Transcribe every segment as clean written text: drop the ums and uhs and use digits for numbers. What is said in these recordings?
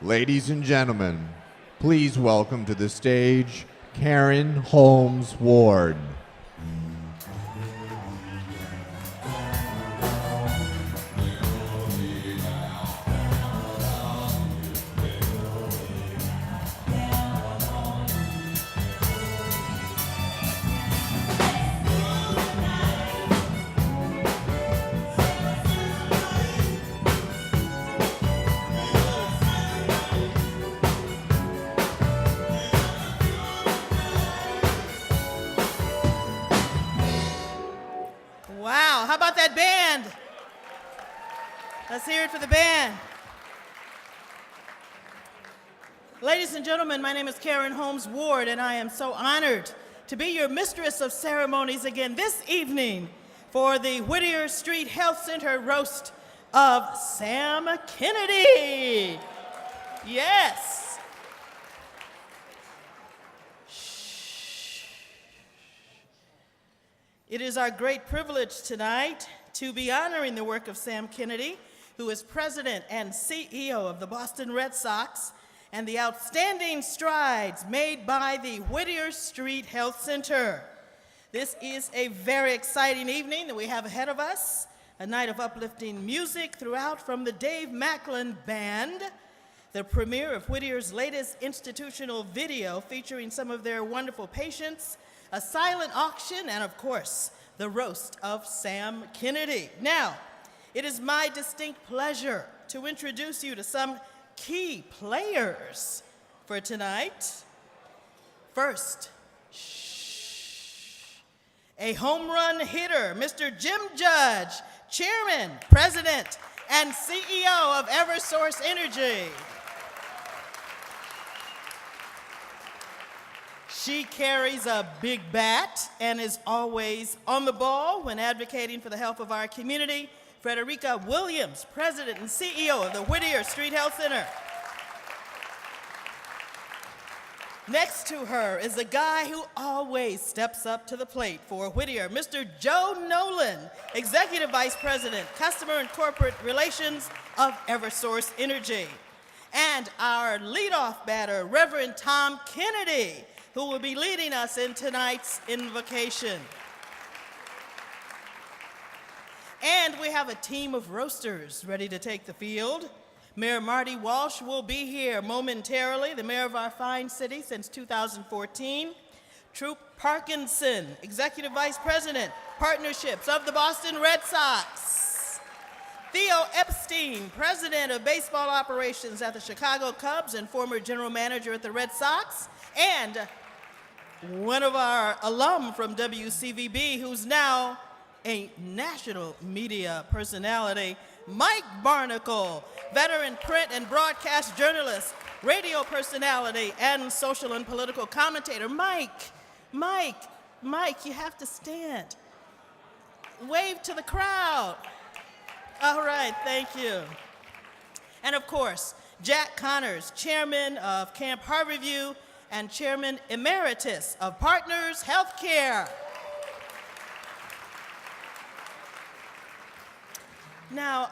Ladies and gentlemen, please welcome to the stage Karen Holmes Ward. Wow, how about that band? Let's hear it for the band. Ladies and gentlemen, my name is Karen Holmes Ward, and I am so honored to be your mistress of ceremonies again this evening for the Whittier Street Health Center roast of Sam Kennedy. Yes. It is our great privilege tonight to be honoring the work of Sam Kennedy, who is president and CEO of the Boston Red Sox, and the outstanding strides made by the Whittier Street Health Center. This is a very exciting evening that we have ahead of us, a night of uplifting music throughout from the Dave Macklin Band, the premiere of Whittier's latest institutional video featuring some of their wonderful patients, a silent auction, and of course, the roast of Sam Kennedy. Now, it is my distinct pleasure to introduce you to some key players for tonight. First, a home run hitter, Mr. Jim Judge, Chairman, President, and CEO of Eversource Energy. She carries a big bat and is always on the ball when advocating for the health of our community. Frederica Williams, President and CEO of the Whittier Street Health Center. Next to her is a guy who always steps up to the plate for Whittier, Mr. Joe Nolan, Executive Vice President, Customer and Corporate Relations of Eversource Energy. And our leadoff batter, Reverend Tom Kennedy, who will be leading us in tonight's invocation. And we have a team of roasters ready to take the field. Mayor Marty Walsh will be here momentarily, the mayor of our fine city since 2014. Troop Parkinson, Executive Vice President, Partnerships of the Boston Red Sox. Theo Epstein, President of Baseball Operations at the Chicago Cubs and former General Manager at the Red Sox. And one of our alum from WCVB, who's now a national media personality, Mike Barnacle, veteran print and broadcast journalist, radio personality, and social and political commentator. Mike, you have to stand. Wave to the crowd. All right, thank you. And of course, Jack Connors, chairman of Camp Harborview and chairman emeritus of Partners Healthcare. Now,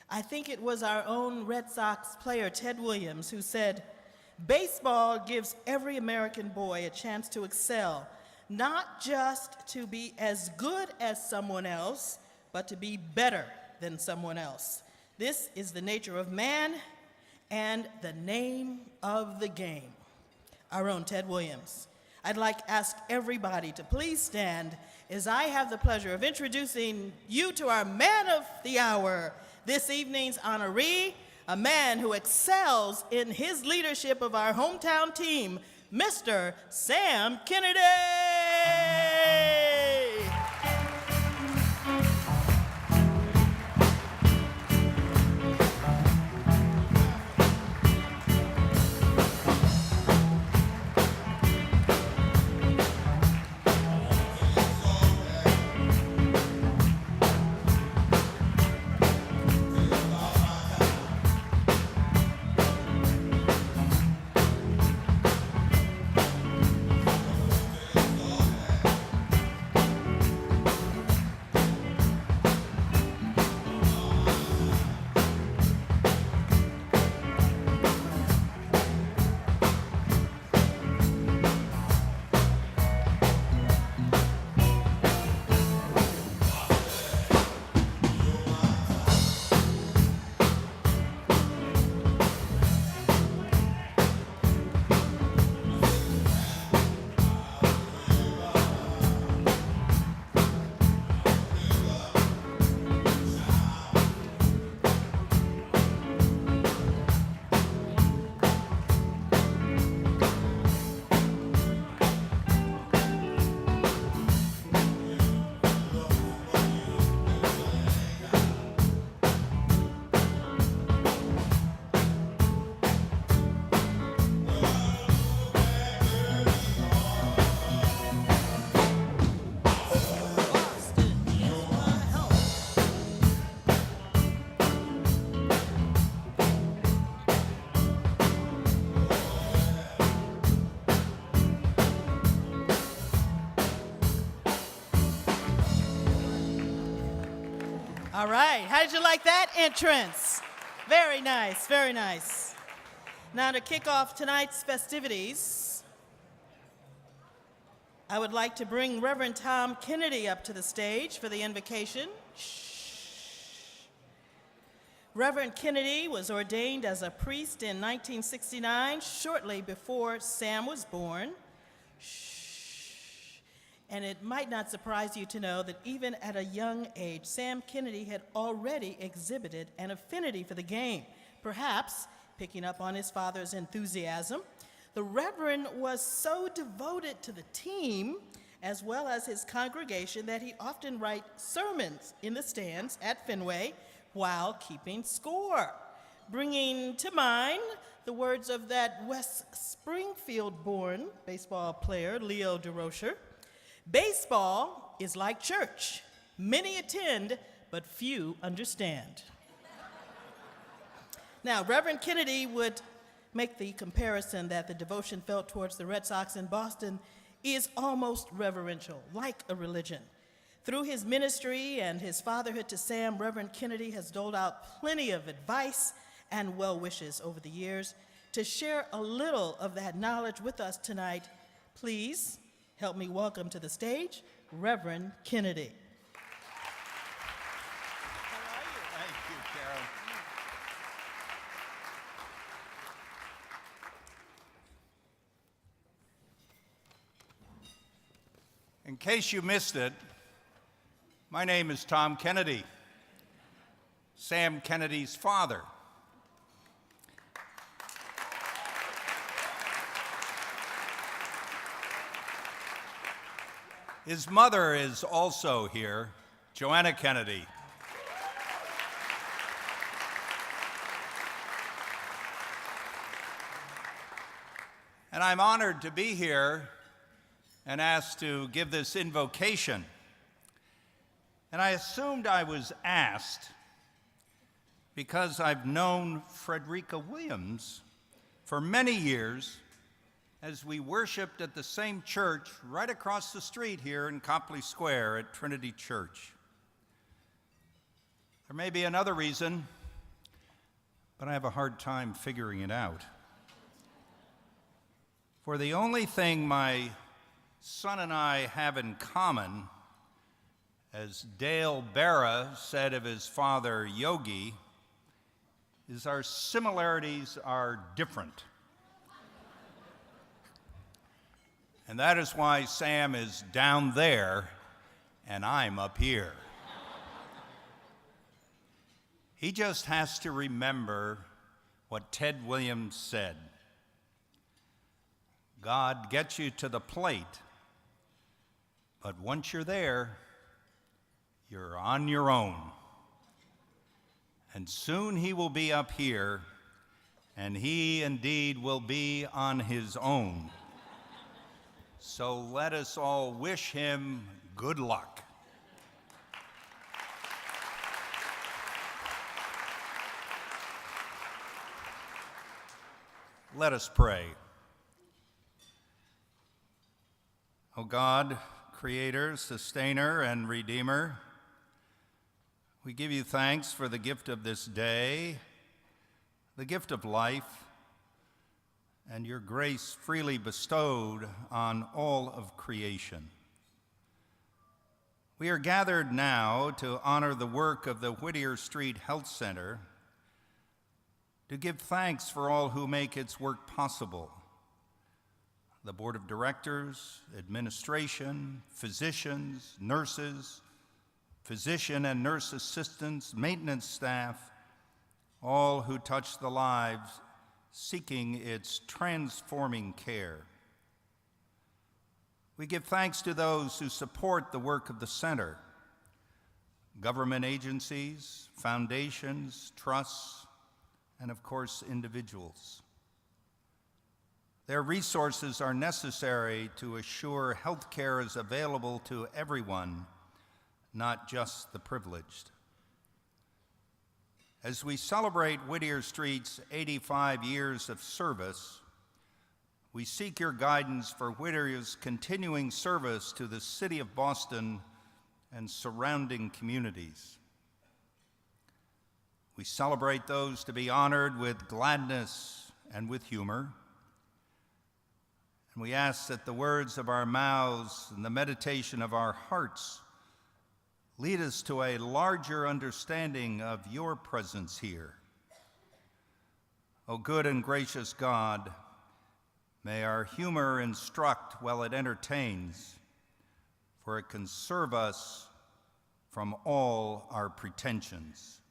I think it was our own Red Sox player, Ted Williams, who said, "Baseball gives every American boy a chance to excel, not just to be as good as someone else, but to be better than someone else. This is the nature of man and the name of the game." Our own Ted Williams. I'd like to ask everybody to please stand as I have the pleasure of introducing you to our man of the hour, this evening's honoree, a man who excels in his leadership of our hometown team, Mr. Sam Kennedy. All right, how did you like that entrance? Very nice, very nice. Now to kick off tonight's festivities, I would like to bring Reverend Tom Kennedy up to the stage for the invocation. Reverend Kennedy was ordained as a priest in 1969, shortly before Sam was born. And it might not surprise you to know that even at a young age, Sam Kennedy had already exhibited an affinity for the game, perhaps picking up on his father's enthusiasm. The Reverend was so devoted to the team as well as his congregation that he often wrote sermons in the stands at Fenway while keeping score, bringing to mind the words of that West Springfield-born baseball player, Leo DeRocher. Baseball is like church. Many attend, but few understand. Now, Reverend Kennedy would make the comparison that the devotion felt towards the Red Sox in Boston is almost reverential, like a religion. Through his ministry and his fatherhood to Sam, Reverend Kennedy has doled out plenty of advice and well wishes over the years. To share a little of that knowledge with us tonight, please help me welcome to the stage Reverend Kennedy. How are you? Thank you, Carol. In case you missed it, my name is Tom Kennedy, Sam Kennedy's father. His mother is also here, Joanna Kennedy. And I'm honored to be here and asked to give this invocation. And I assumed I was asked because I've known Frederica Williams for many years as we worshiped at the same church right across the street here in Copley Square at Trinity Church. There may be another reason, but I have a hard time figuring it out. For the only thing my son and I have in common, as Dale Barra said of his father Yogi, is our similarities are different. And that is why Sam is down there and I'm up here. He just has to remember what Ted Williams said. God gets you to the plate, but once you're there, you're on your own. And soon he will be up here, and he indeed will be on his own. So let us all wish him good luck. Let us pray. O God, Creator, Sustainer, and Redeemer, we give you thanks for the gift of this day, the gift of life, and your grace freely bestowed on all of creation. We are gathered now to honor the work of the Whittier Street Health Center, to give thanks for all who make its work possible. The board of directors, administration, physicians, nurses, physician and nurse assistants, maintenance staff, all who touch the lives seeking its transforming care. We give thanks to those who support the work of the center, government agencies, foundations, trusts, and of course, individuals. Their resources are necessary to assure health care is available to everyone, not just the privileged. As we celebrate Whittier Street's 85 years of service, we seek your guidance for Whittier's continuing service to the city of Boston and surrounding communities. We celebrate those to be honored with gladness and with humor. And we ask that the words of our mouths and the meditation of our hearts lead us to a larger understanding of your presence here. O good and gracious God, may our humor instruct while it entertains, for it can serve us from all our pretensions.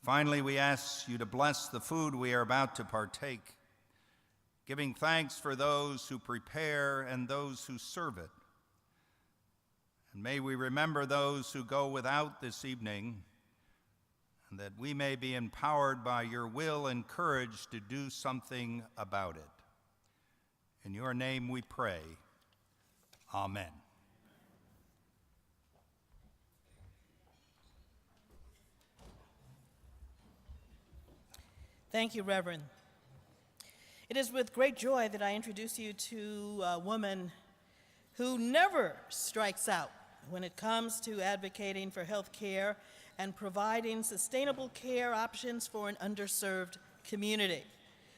Finally, we ask you to bless the food we are about to partake, giving thanks for those who prepare and those who serve it. And may we remember those who go without this evening, and that we may be empowered by your will and courage to do something about it. In your name we pray. Amen. Thank you, Reverend. It is with great joy that I introduce you to a woman who never strikes out when it comes to advocating for health care and providing sustainable care options for an underserved community.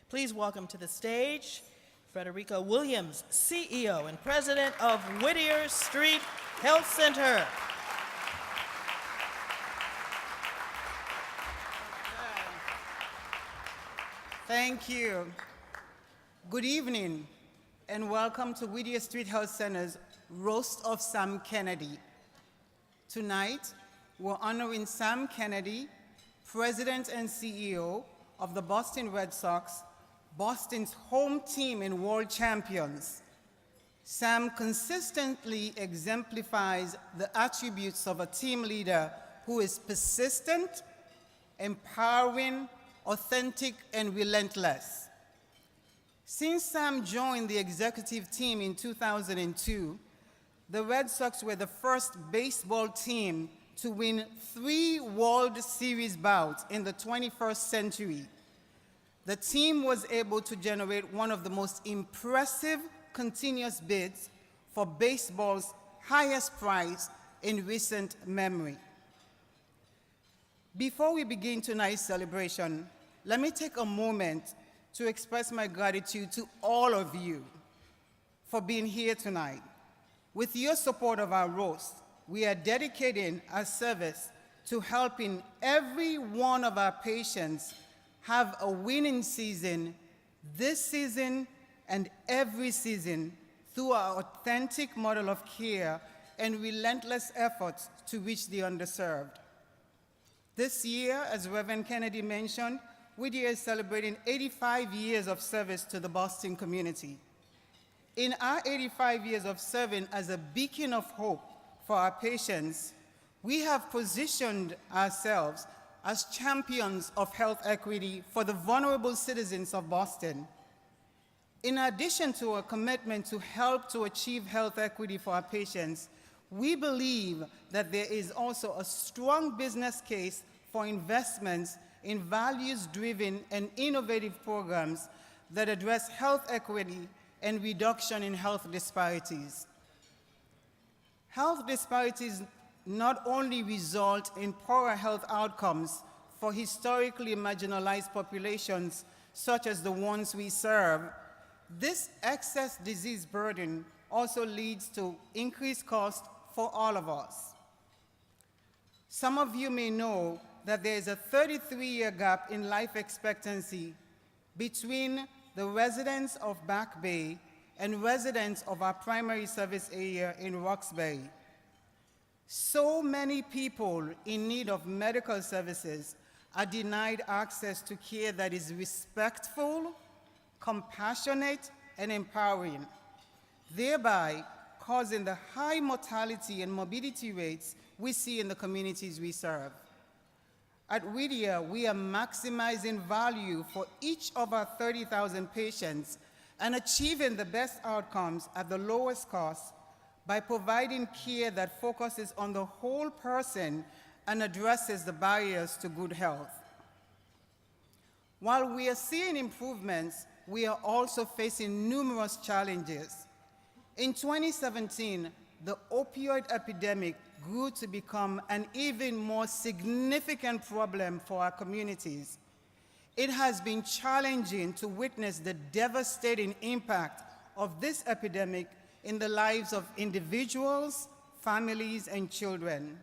Please welcome to the stage Frederica Williams, CEO and President of Whittier Street Health Center. Thank you. Good evening, and welcome to Whittier Street Health Center's Roast of Sam Kennedy. Tonight, we're honoring Sam Kennedy, President and CEO of the Boston Red Sox, Boston's home team and world champions. Sam consistently exemplifies the attributes of a team leader who is persistent, empowering, authentic, and relentless. Since Sam joined the executive team in 2002, the Red Sox were the first baseball team to win 3 World Series bouts in the 21st century. The team was able to generate one of the most impressive continuous bids for baseball's highest prize in recent memory. Before we begin tonight's celebration, let me take a moment to express my gratitude to all of you for being here tonight. With your support of our roast, we are dedicating our service to helping every one of our patients have a winning season this season and every season through our authentic model of care and relentless efforts to reach the underserved. This year, as Reverend Kennedy mentioned, Whittier is celebrating 85 years of service to the Boston community. In our 85 years of serving as a beacon of hope for our patients, we have positioned ourselves as champions of health equity for the vulnerable citizens of Boston. In addition to a commitment to help to achieve health equity for our patients, we believe that there is also a strong business case for investments in values-driven and innovative programs that address health equity and reduction in health disparities. Health disparities not only result in poorer health outcomes for historically marginalized populations such as the ones we serve, this excess disease burden also leads to increased cost for all of us. Some of you may know that there is a 33-year gap in life expectancy between the residents of Back Bay and residents of our primary service area in Roxbury. So many people in need of medical services are denied access to care that is respectful, compassionate, and empowering, thereby causing the high mortality and morbidity rates we see in the communities we serve. At Whittier, we are maximizing value for each of our 30,000 patients and achieving the best outcomes at the lowest cost by providing care that focuses on the whole person and addresses the barriers to good health. While we are seeing improvements, we are also facing numerous challenges. In 2017, the opioid epidemic grew to become an even more significant problem for our communities, it has been challenging to witness the devastating impact of this epidemic in the lives of individuals, families, and children.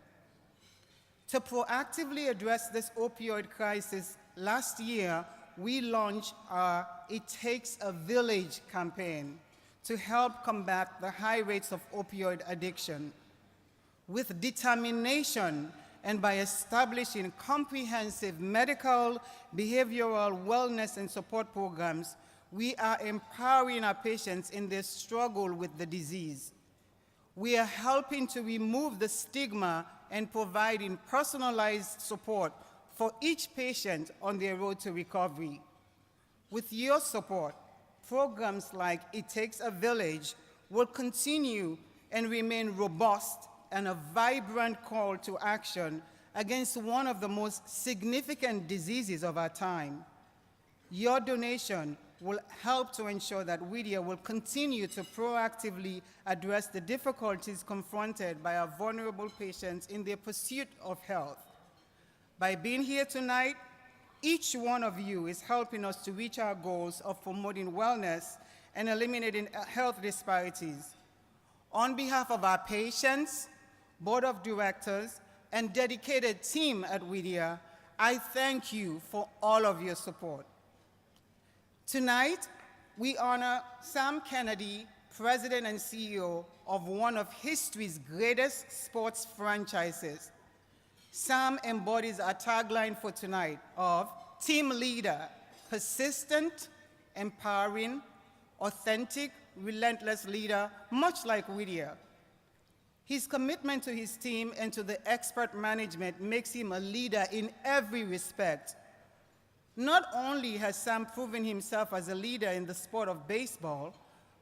To proactively address this opioid crisis, last year, we launched our It Takes a Village campaign to help combat the high rates of opioid addiction. With determination and by establishing comprehensive medical, behavioral, wellness, and support programs, we are empowering our patients in their struggle with the disease. We are helping to remove the stigma and providing personalized support for each patient on their road to recovery. With your support, programs like It Takes a Village will continue and remain robust and a vibrant call to action against one of the most significant diseases of our time. Your donation will help to ensure that Whittier will continue to proactively address the difficulties confronted by our vulnerable patients in their pursuit of health. By being here tonight, each one of you is helping us to reach our goals of promoting wellness and eliminating health disparities. On behalf of our patients, board of directors, and dedicated team at Whittier, I thank you for all of your support. Tonight, we honor Sam Kennedy, President and CEO of one of history's greatest sports franchises. Sam embodies our tagline for tonight of team leader, persistent, empowering, authentic, relentless leader, much like Whittier. His commitment to his team and to the expert management makes him a leader in every respect. Not only has Sam proven himself as a leader in the sport of baseball,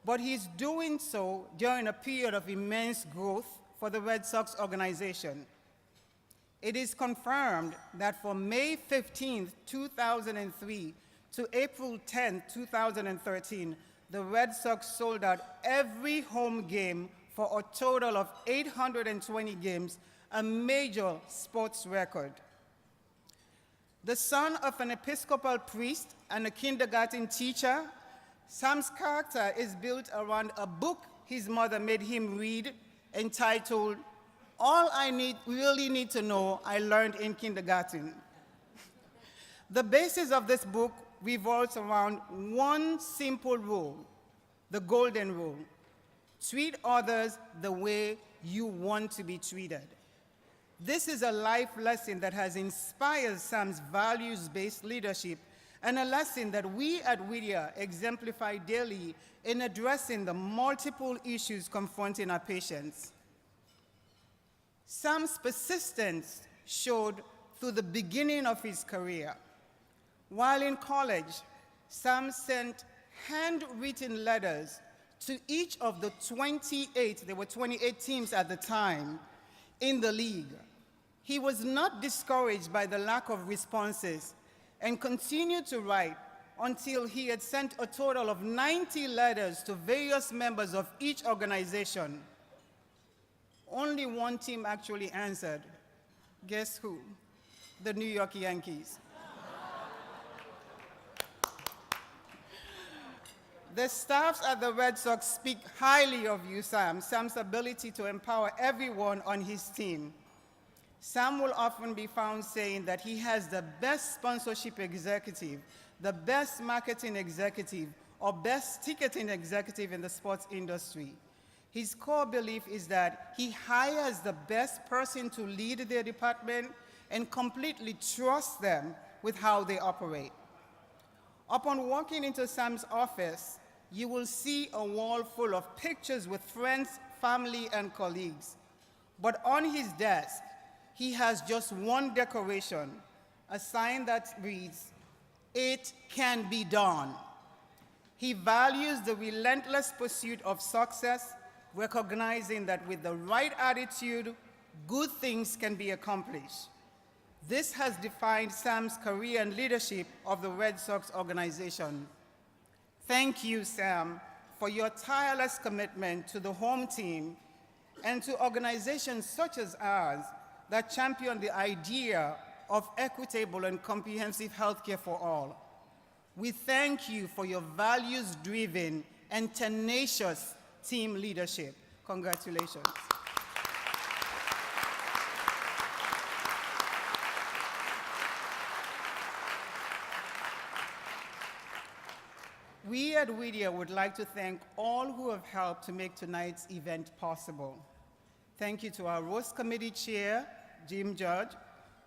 but he's doing so during a period of immense growth for the Red Sox organization. It is confirmed that from May 15, 2003 to April 10, 2013, the Red Sox sold out every home game for a total of 820 games, a major sports record. The son of an Episcopal priest and a kindergarten teacher, Sam's character is built around a book his mother made him read entitled, All I Really Need to Know I Learned in Kindergarten. The basis of this book revolves around one simple rule, the golden rule. Treat others the way you want to be treated. This is a life lesson that has inspired Sam's values-based leadership and a lesson that we at Whittier exemplify daily in addressing the multiple issues confronting our patients. Sam's persistence showed through the beginning of his career. While in college, Sam sent handwritten letters to each of the 28, there were 28 teams at the time, in the league. He was not discouraged by the lack of responses and continued to write until he had sent a total of 90 letters to various members of each organization. Only one team actually answered. Guess who? The New York Yankees. The staffs at the Red Sox speak highly of you, Sam, Sam's ability to empower everyone on his team. Sam will often be found saying that he has the best sponsorship executive, the best marketing executive, or best ticketing executive in the sports industry. His core belief is that he hires the best person to lead their department and completely trusts them with how they operate. Upon walking into Sam's office, you will see a wall full of pictures with friends, family, and colleagues. But on his desk, he has just one decoration, a sign that reads, "It can be done." He values the relentless pursuit of success, recognizing that with the right attitude, good things can be accomplished. This has defined Sam's career and leadership of the Red Sox organization. Thank you, Sam, for your tireless commitment to the home team and to organizations such as ours that champion the idea of equitable and comprehensive healthcare for all. We thank you for your values-driven and tenacious team leadership. Congratulations. We at Whittier would like to thank all who have helped to make tonight's event possible. Thank you to our Roast Committee Chair, Jim Judge,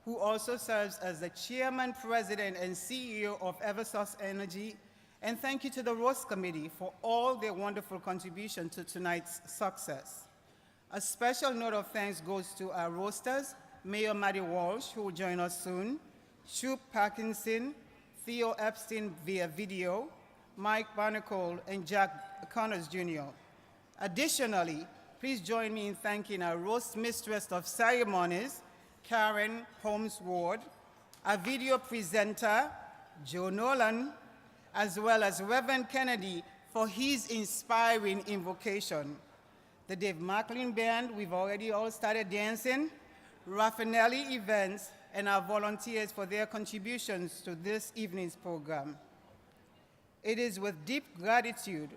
who also serves as the Chairman, President, and CEO of Eversource Energy. And thank you to the Roast Committee for all their wonderful contribution to tonight's success. A special note of thanks goes to our roasters, Mayor Maddie Walsh, who will join us soon, Shoup Parkinson, Theo Epstein via video, Mike Barnacle, and Jack Connors Jr. Additionally, please join me in thanking our roast mistress of ceremonies, Karen Holmes Ward, our video presenter, Joe Nolan, as well as Reverend Kennedy for his inspiring invocation. The Dave Macklin Band, we've already all started dancing, Raffinelli Events, and our volunteers for their contributions to this evening's program. It is with deep gratitude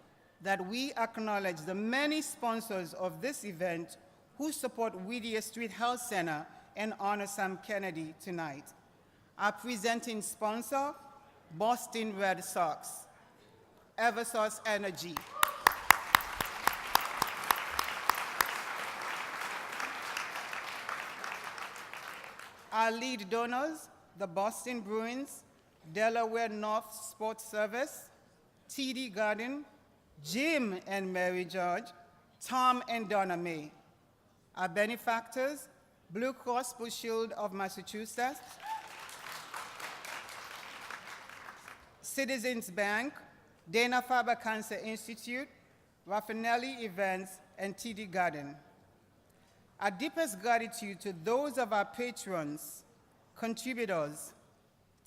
that we acknowledge the many sponsors of this event who support Whittier Street Health Center and honor Sam Kennedy tonight. Our presenting sponsor, Boston Red Sox, Eversource Energy, our lead donors, the Boston Bruins, Delaware North Sports Service, TD Garden, Jim and Mary George, Tom and Donna May. Our benefactors, Blue Cross Blue Shield of Massachusetts, Citizens Bank, Dana-Farber Cancer Institute, Raffinelli Events, and TD Garden. Our deepest gratitude to those of our patrons, contributors,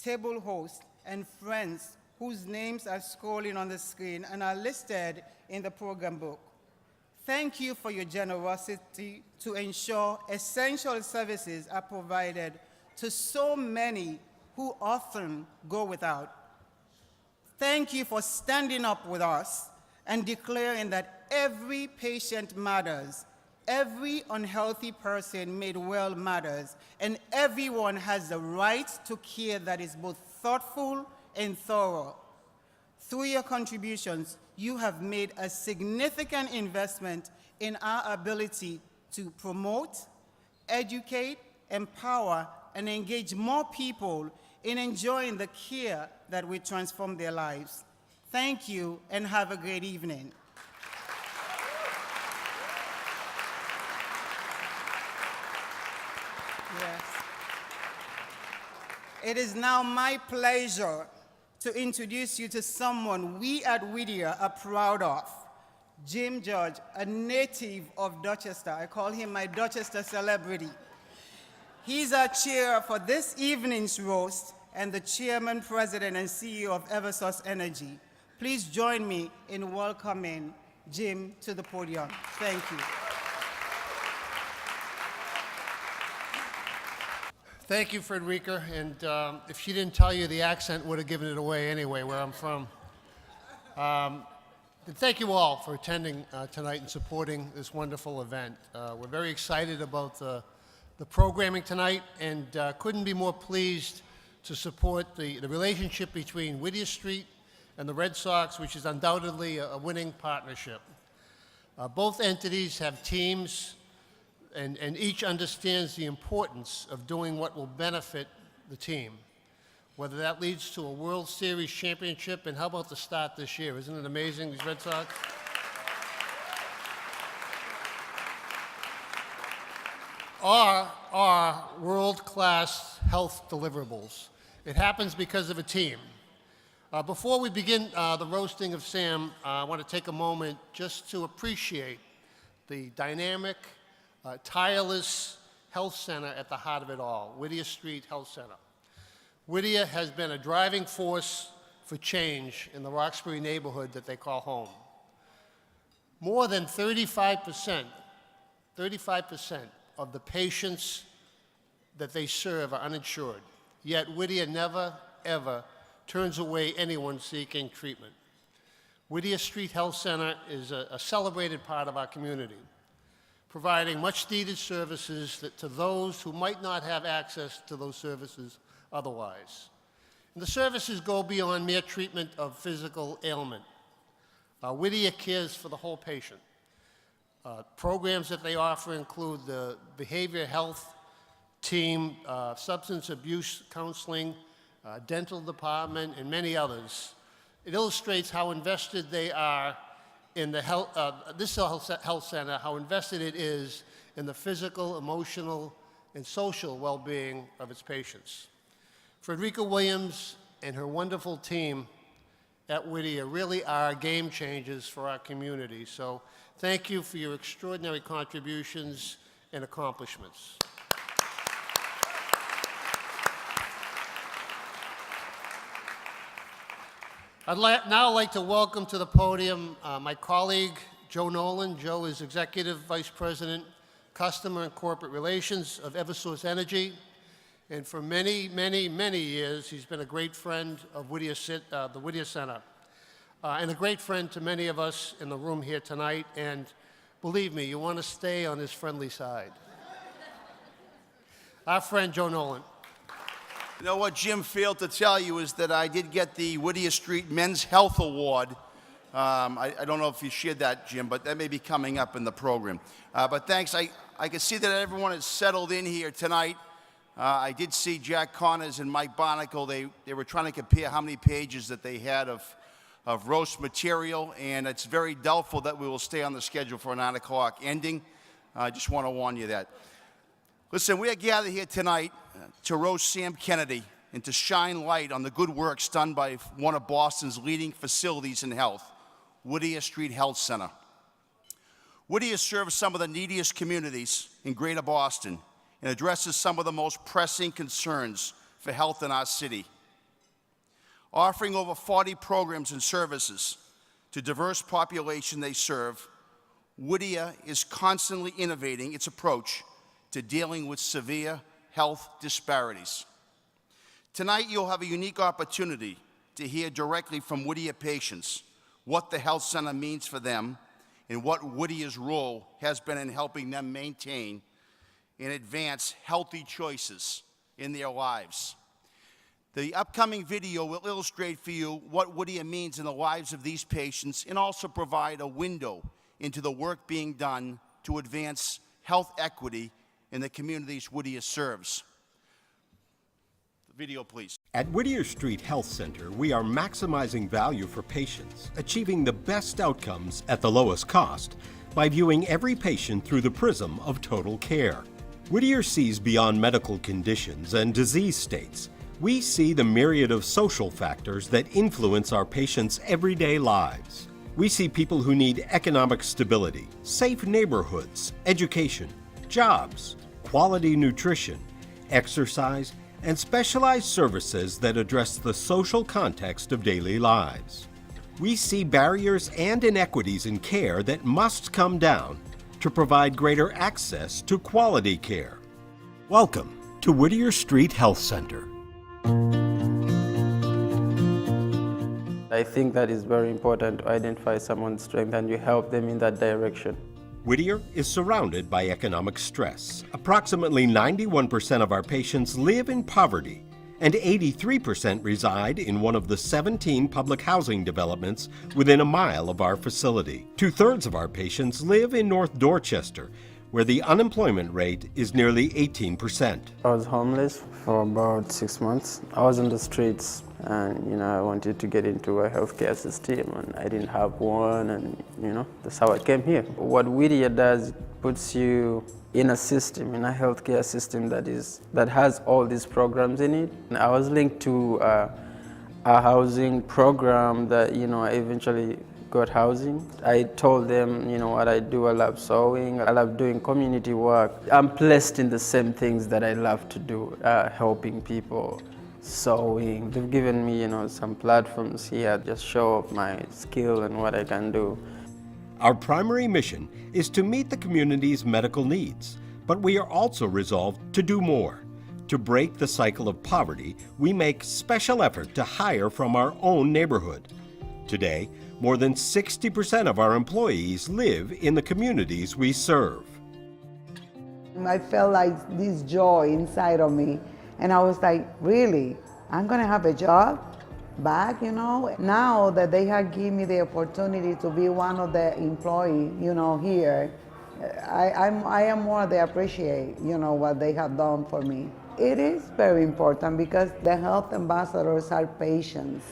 table hosts, and friends whose names are scrolling on the screen and are listed in the program book. Thank you for your generosity to ensure essential services are provided to so many who often go without. Thank you for standing up with us and declaring that every patient matters, every unhealthy person made well matters, and everyone has the right to care that is both thoughtful and thorough. Through your contributions, you have made a significant investment in our ability to promote, educate, empower, and engage more people in enjoying the care that will transform their lives. Thank you, and have a great evening. Yes. It is now my pleasure to introduce you to someone we at Whittier are proud of. Jim George, a native of Dorchester. I call him my Dorchester celebrity. He's our chair for this evening's roast and the chairman, president, and CEO of Eversource Energy. Please join me in welcoming Jim to the podium. Thank you. Thank you, Frederica, and if she didn't tell you, the accent would have given it away anyway, where I'm from. And thank you all for attending tonight and supporting this wonderful event. We're very excited about the programming tonight, and couldn't be more pleased to support the relationship between Whittier Street and the Red Sox, which is undoubtedly a winning partnership. Both entities have teams, and each understands the importance of doing what will benefit the team, whether that leads to a World Series championship. And how about the start this year? Isn't it amazing, these Red Sox? Are world-class health deliverables. It happens because of a team. Before we begin the roasting of Sam, I want to take a moment just to appreciate the dynamic, tireless health center at the heart of it all, Whittier Street Health Center. Whittier has been a driving force for change in the Roxbury neighborhood that they call home. More than 35% 35% of the patients that they serve are uninsured, yet Whittier never, ever turns away anyone seeking treatment. Whittier Street Health Center is a celebrated part of our community, providing much-needed services to those who might not have access to those services otherwise. And the services go beyond mere treatment of physical ailment. Whittier cares for the whole patient. Programs that they offer include the behavioral health team, substance abuse counseling, dental department, and many others. It illustrates how invested they are in the this health center, how invested it is in the physical, emotional, and social well-being of its patients. Frederica Williams and her wonderful team at Whittier really are game changers for our community. So thank you for your extraordinary contributions and accomplishments. I'd now like to welcome to the podium my colleague, Joe Nolan. Joe is Executive Vice President, Customer and Corporate Relations of Eversource Energy. And for many, many, many years, he's been a great friend of the Whittier Center, and a great friend to many of us in the room here tonight. And believe me, you want to stay on his friendly side. Our friend, Joe Nolan. You know what Jim failed to tell you is that I did get the Whittier Street Men's Health Award. I don't know if you shared that, Jim, but that may be coming up in the program. But thanks. I can see that everyone is settled in here tonight. I did see Jack Connors and Mike Barnacle. They were trying to compare how many pages that they had of roast material, and it's very doubtful that we will stay on the schedule for a 9 o'clock ending. I just want to warn you that. Listen, we are gathered here tonight to roast Sam Kennedy and to shine light on the good works done by one of Boston's leading facilities in health, Whittier Street Health Center. Whittier serves some of the neediest communities in Greater Boston and addresses some of the most pressing concerns for health in our city. Offering over 40 programs and services to diverse population they serve, Whittier is constantly innovating its approach to dealing with severe health disparities. Tonight, you'll have a unique opportunity to hear directly from Whittier patients what the health center means for them and what Whittier's role has been in helping them maintain and advance healthy choices in their lives. The upcoming video will illustrate for you what Whittier means in the lives of these patients and also provide a window into the work being done to advance health equity in the communities Whittier serves. The video, please. At Whittier Street Health Center, we are maximizing value for patients, achieving the best outcomes at the lowest cost by viewing every patient through the prism of total care. Whittier sees beyond medical conditions and disease states. We see the myriad of social factors that influence our patients' everyday lives. We see people who need economic stability, safe neighborhoods, education, jobs, quality nutrition, exercise, and specialized services that address the social context of daily lives. We see barriers and inequities in care that must come down to provide greater access to quality care. Welcome to Whittier Street Health Center. I think that is very important to identify someone's strength and you help them in that direction. Whittier is surrounded by economic stress. Approximately 91% of our patients live in poverty, and 83% reside in one of the 17 public housing developments within a mile of our facility. 2/3 of our patients live in North Dorchester, where the unemployment rate is nearly 18%. I was homeless for about 6 months. I was on the streets and, I wanted to get into a healthcare system and I didn't have one and, that's how I came here. What Whittier does puts you in a system, in a healthcare system that has all these programs in it. And I was linked to a housing program that, I eventually got housing. I told them, what I do. I love sewing. I love doing community work. I'm blessed in the same things that I love to do, helping people, sewing. They've given me, some platforms here, just show off my skill and what I can do. Our primary mission is to meet the community's medical needs, but we are also resolved to do more. To break the cycle of poverty, we make special effort to hire from our own neighborhood. Today, more than 60% of our employees live in the communities we serve. I felt like this joy inside of me, and I was like, really? I'm gonna have a job back, you know? Now that they have given me the opportunity to be one of the employees, you know, here, I am more than appreciate, you know, what they have done for me. It is very important because the health ambassadors are patients.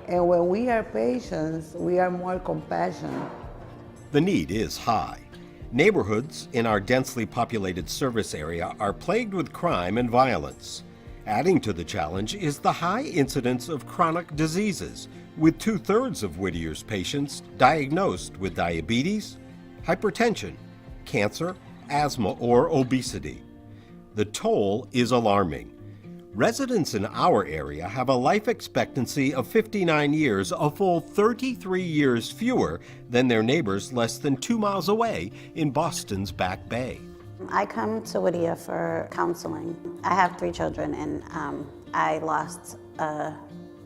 And when we are patients, we are more compassionate. The need is high. Neighborhoods in our densely populated service area are plagued with crime and violence. Adding to the challenge is the high incidence of chronic diseases, with 2/3 of Whittier's patients diagnosed with diabetes, hypertension, cancer, asthma, or obesity. The toll is alarming. Residents in our area have a life expectancy of 59 years, a full 33 years fewer than their neighbors less than 2 miles away in Boston's Back Bay. I come to Whittier for counseling. I have 3 children, and I lost a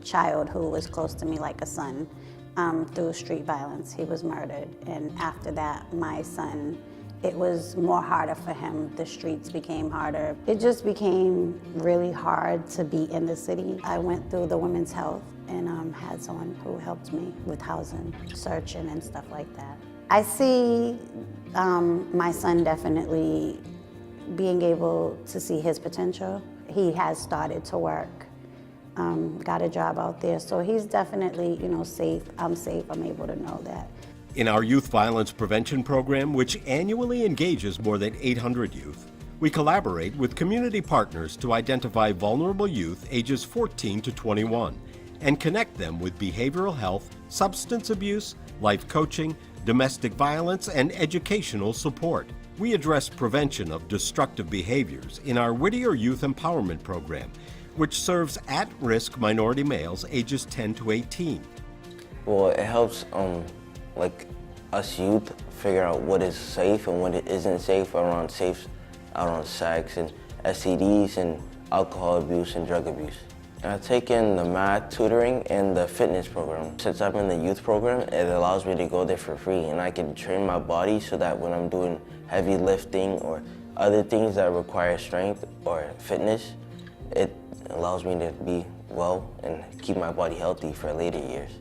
child who was close to me like a son through street violence. He was murdered, and after that, my son, it was more harder for him. The streets became harder. It just became really hard to be in the city. I went through the Women's Health and had someone who helped me with housing, searching and stuff like that. I see my son definitely being able to see his potential. He has started to work, got a job out there, so he's definitely, you know, safe. I'm safe, I'm able to know that. In our youth violence prevention program, which annually engages more than 800 youth, we collaborate with community partners to identify vulnerable youth ages 14 to 21 and connect them with behavioral health, substance abuse, life coaching, domestic violence, and educational support. We address prevention of destructive behaviors in our Whittier Youth Empowerment Program, which serves at-risk minority males ages 10 to 18. Well, it helps like us youth figure out what is safe and what isn't safe around sex and STDs and alcohol abuse and drug abuse. And I've taken the math tutoring and the fitness program. Since I'm in the youth program, it allows me to go there for free, and I can train my body so that when I'm doing heavy lifting or other things that require strength or fitness, it allows me to be well and keep my body healthy for later years.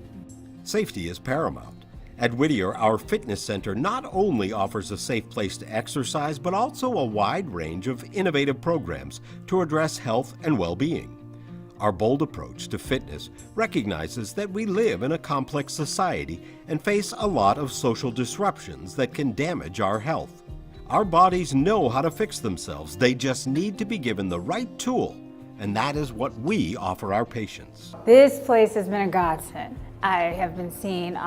Safety is paramount. At Whittier, our fitness center not only offers a safe place to exercise, but also a wide range of innovative programs to address health and well-being. Our bold approach to fitness recognizes that we live in a complex society and face a lot of social disruptions that can damage our health. Our bodies know how to fix themselves. They just need to be given the right tool, and that is what we offer our patients. This place has been a godsend. I have been seeing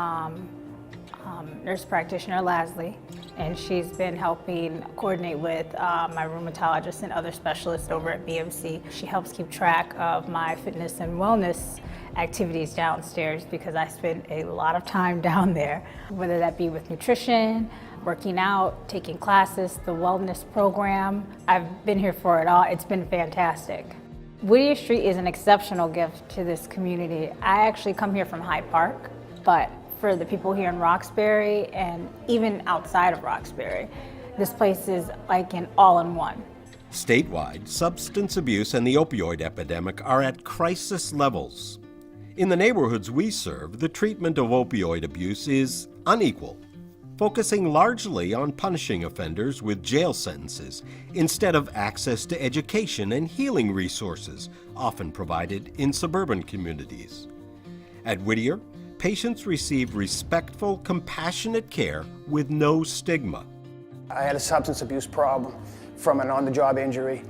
nurse practitioner Leslie, and she's been helping coordinate with my rheumatologist and other specialists over at BMC. She helps keep track of my fitness and wellness activities downstairs because I spend a lot of time down there, whether that be with nutrition, working out, taking classes, the wellness program. I've been here for it all. It's been fantastic. Whittier Street is an exceptional gift to this community. I actually come here from Hyde Park, but for the people here in Roxbury and even outside of Roxbury, this place is like an all-in-one. Statewide, substance abuse and the opioid epidemic are at crisis levels. In the neighborhoods we serve, the treatment of opioid abuse is unequal, focusing largely on punishing offenders with jail sentences instead of access to education and healing resources, often provided in suburban communities. At Whittier, patients receive respectful, compassionate care with no stigma. I had a substance abuse problem from an on-the-job injury,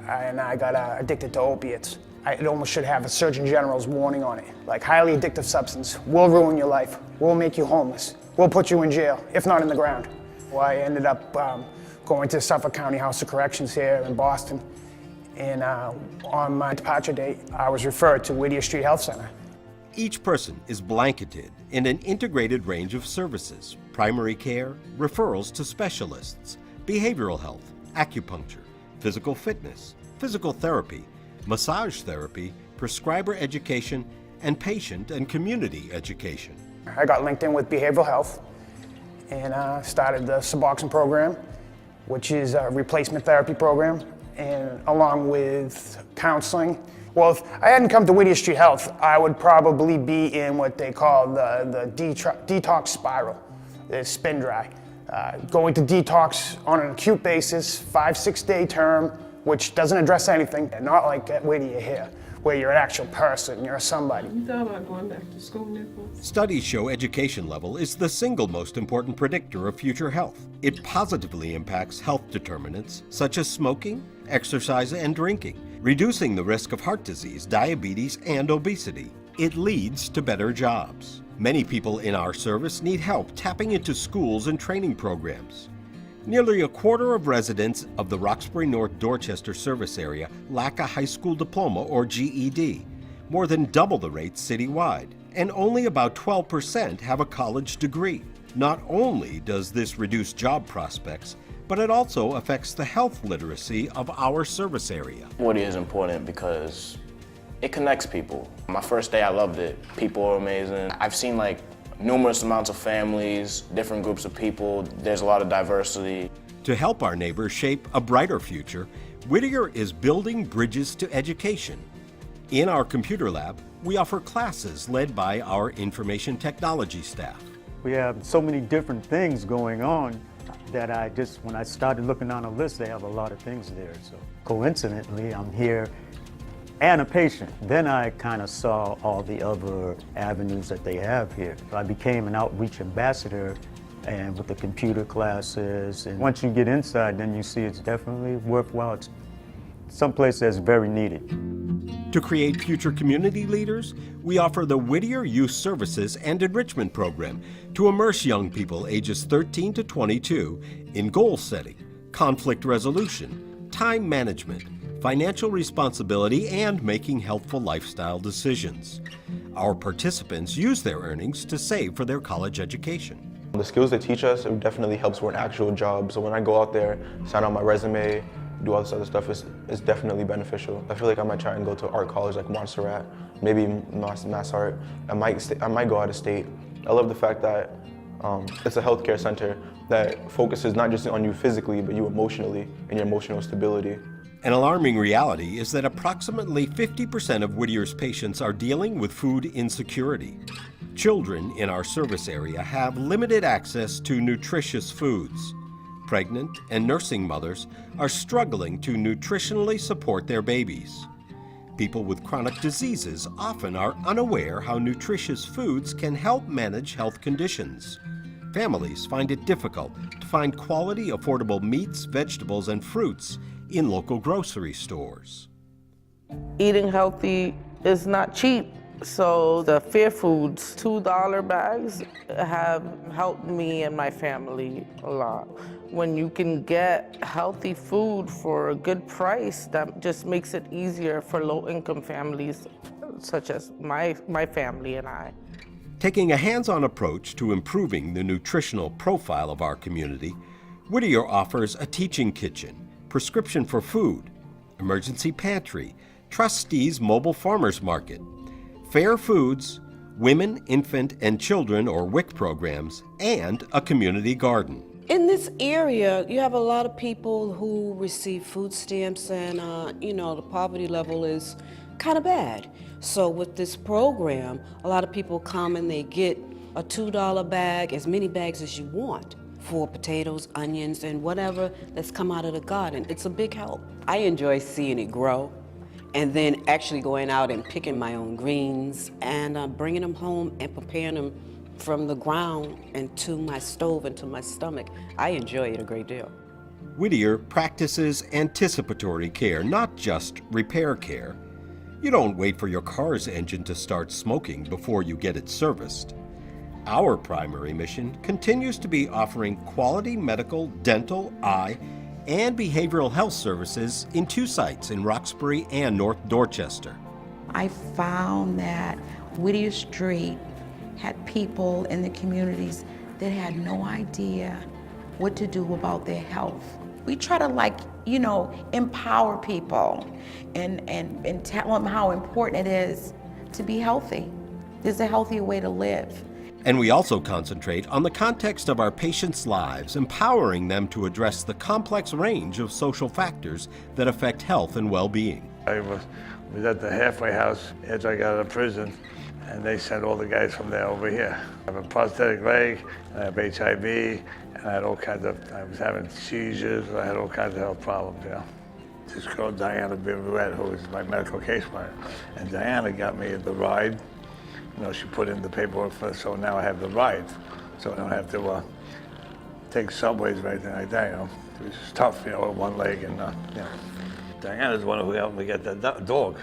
and I got addicted to opiates. It almost should have a Surgeon General's warning on it, like highly addictive substance will ruin your life, will make you homeless, will put you in jail, if not in the ground. Well, I ended up going to Suffolk County House of Corrections here in Boston, and on my departure date, I was referred to Whittier Street Health Center. Each person is blanketed in an integrated range of services: primary care, referrals to specialists, behavioral health, acupuncture, physical fitness, physical therapy, massage therapy, prescriber education, and patient and community education. I got linked in with behavioral health and started the Suboxone program, which is a replacement therapy program, and along with counseling. Well, if I hadn't come to Whittier Street Health, I would probably be in what they call the detox spiral, the spin dry. Going to detox on an acute basis, 5-6 day term, which doesn't address anything, and not like at Whittier here, where you're an actual person, you're somebody. You thought about going back to school, Nicholas? Studies show education level is the single most important predictor of future health. It positively impacts health determinants such as smoking, exercise, and drinking, reducing the risk of heart disease, diabetes, and obesity. It leads to better jobs. Many people in our service need help tapping into schools and training programs. Nearly a quarter of residents of the Roxbury North Dorchester service area lack a high school diploma or GED, more than double the rate citywide, and only about 12% have a college degree. Not only does this reduce job prospects, but it also affects the health literacy of our service area. Whittier is important because it connects people. My first day, I loved it. People are amazing. I've seen numerous amounts of families, different groups of people. There's a lot of diversity. To help our neighbors shape a brighter future, Whittier is building bridges to education. In our computer lab, we offer classes led by our information technology staff. We have so many different things going on that when I started looking on a list, they have a lot of things there. So coincidentally, I'm here and a patient. Then I kind of saw all the other avenues that they have here. I became an outreach ambassador, and with the computer classes. And once you get inside, then you see it's definitely worthwhile. It's someplace that's very needed. To create future community leaders, we offer the Whittier Youth Services and Enrichment Program to immerse young people ages 13 to 22 in goal setting, conflict resolution, time management, financial responsibility, and making helpful lifestyle decisions. Our participants use their earnings to save for their college education. The skills they teach us, it definitely helps for an actual job. So when I go out there, sign out my resume, do all this other stuff, it's definitely beneficial. I feel like I might try and go to art college like Montserrat, maybe Mass Art. I might go out of state. I love the fact that it's a healthcare center that focuses not just on you physically, but you emotionally and your emotional stability. An alarming reality is that approximately 50% of Whittier's patients are dealing with food insecurity. Children in our service area have limited access to nutritious foods. Pregnant and nursing mothers are struggling to nutritionally support their babies. People with chronic diseases often are unaware how nutritious foods can help manage health conditions. Families find it difficult to find quality, affordable meats, vegetables, and fruits in local grocery stores. Eating healthy is not cheap, so the Fair Foods $2 bags have helped me and my family a lot. When you can get healthy food for a good price, that just makes it easier for low-income families such as my family and I. Taking a hands-on approach to improving the nutritional profile of our community, Whittier offers a teaching kitchen, prescription for food, emergency pantry, trustees mobile farmers market, fair foods, women, infant, and children or WIC programs, and a community garden. In this area, you have a lot of people who receive food stamps and, the poverty level is kind of bad. So with this program, a lot of people come and they get a $2 bag, as many bags as you want, for potatoes, onions, and whatever that's come out of the garden. It's a big help. I enjoy seeing it grow and then actually going out and picking my own greens and bringing them home and preparing them from the ground and to my stove and to my stomach. I enjoy it a great deal. Whittier practices anticipatory care, not just repair care. You don't wait for your car's engine to start smoking before you get it serviced. Our primary mission continues to be offering quality medical, dental, eye, and behavioral health services in 2 sites in Roxbury and North Dorchester. I found that Whittier Street had people in the communities that had no idea what to do about their health. We try to empower people and tell them how important it is to be healthy. There's a healthier way to live. And we also concentrate on the context of our patients' lives, empowering them to address the complex range of social factors that affect health and well-being. I was at the halfway house after I got out of prison, and they sent all the guys from there over here. I have a prosthetic leg, and I have HIV, and I had all kinds of, I was having seizures, I had all kinds of health problems, This girl, Diana Biverette, who was my medical case manager, and Diana got me the ride. She put in the paperwork so now I have the ride. So I don't have to take subways or anything like that, It was just tough, with one leg and, Diana's the one who helped me get that dog.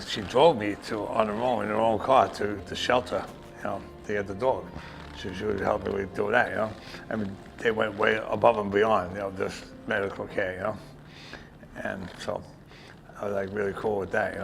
She drove me on her own, in her own car to the shelter, to get the dog. She would help me do that, I mean, they went way above and beyond, just medical care, And so I was really cool with that,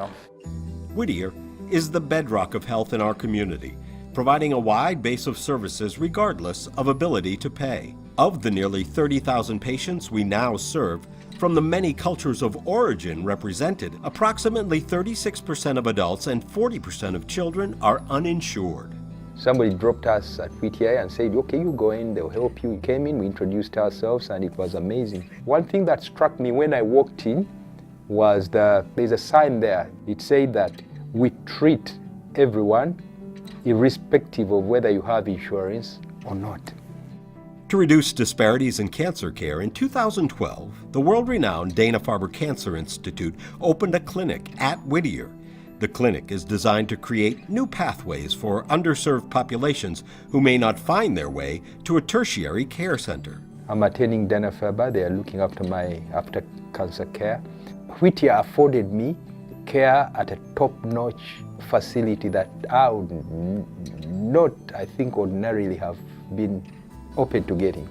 Whittier is the bedrock of health in our community, providing a wide base of services regardless of ability to pay. Of the nearly 30,000 patients we now serve, from the many cultures of origin represented, approximately 36% of adults and 40% of children are uninsured. Somebody dropped us at Whittier and said, okay, you go in, they'll help you. We came in, we introduced ourselves, and it was amazing. One thing that struck me when I walked in was there's a sign there. It said that we treat everyone, irrespective of whether you have insurance or not. To reduce disparities in cancer care, in 2012, the world-renowned Dana-Farber Cancer Institute opened a clinic at Whittier. The clinic is designed to create new pathways for underserved populations who may not find their way to a tertiary care center. I'm attending Dana-Farber. They are looking after my after cancer care. Whittier afforded me care at a top-notch facility that I would not, I think, ordinarily have been open to getting.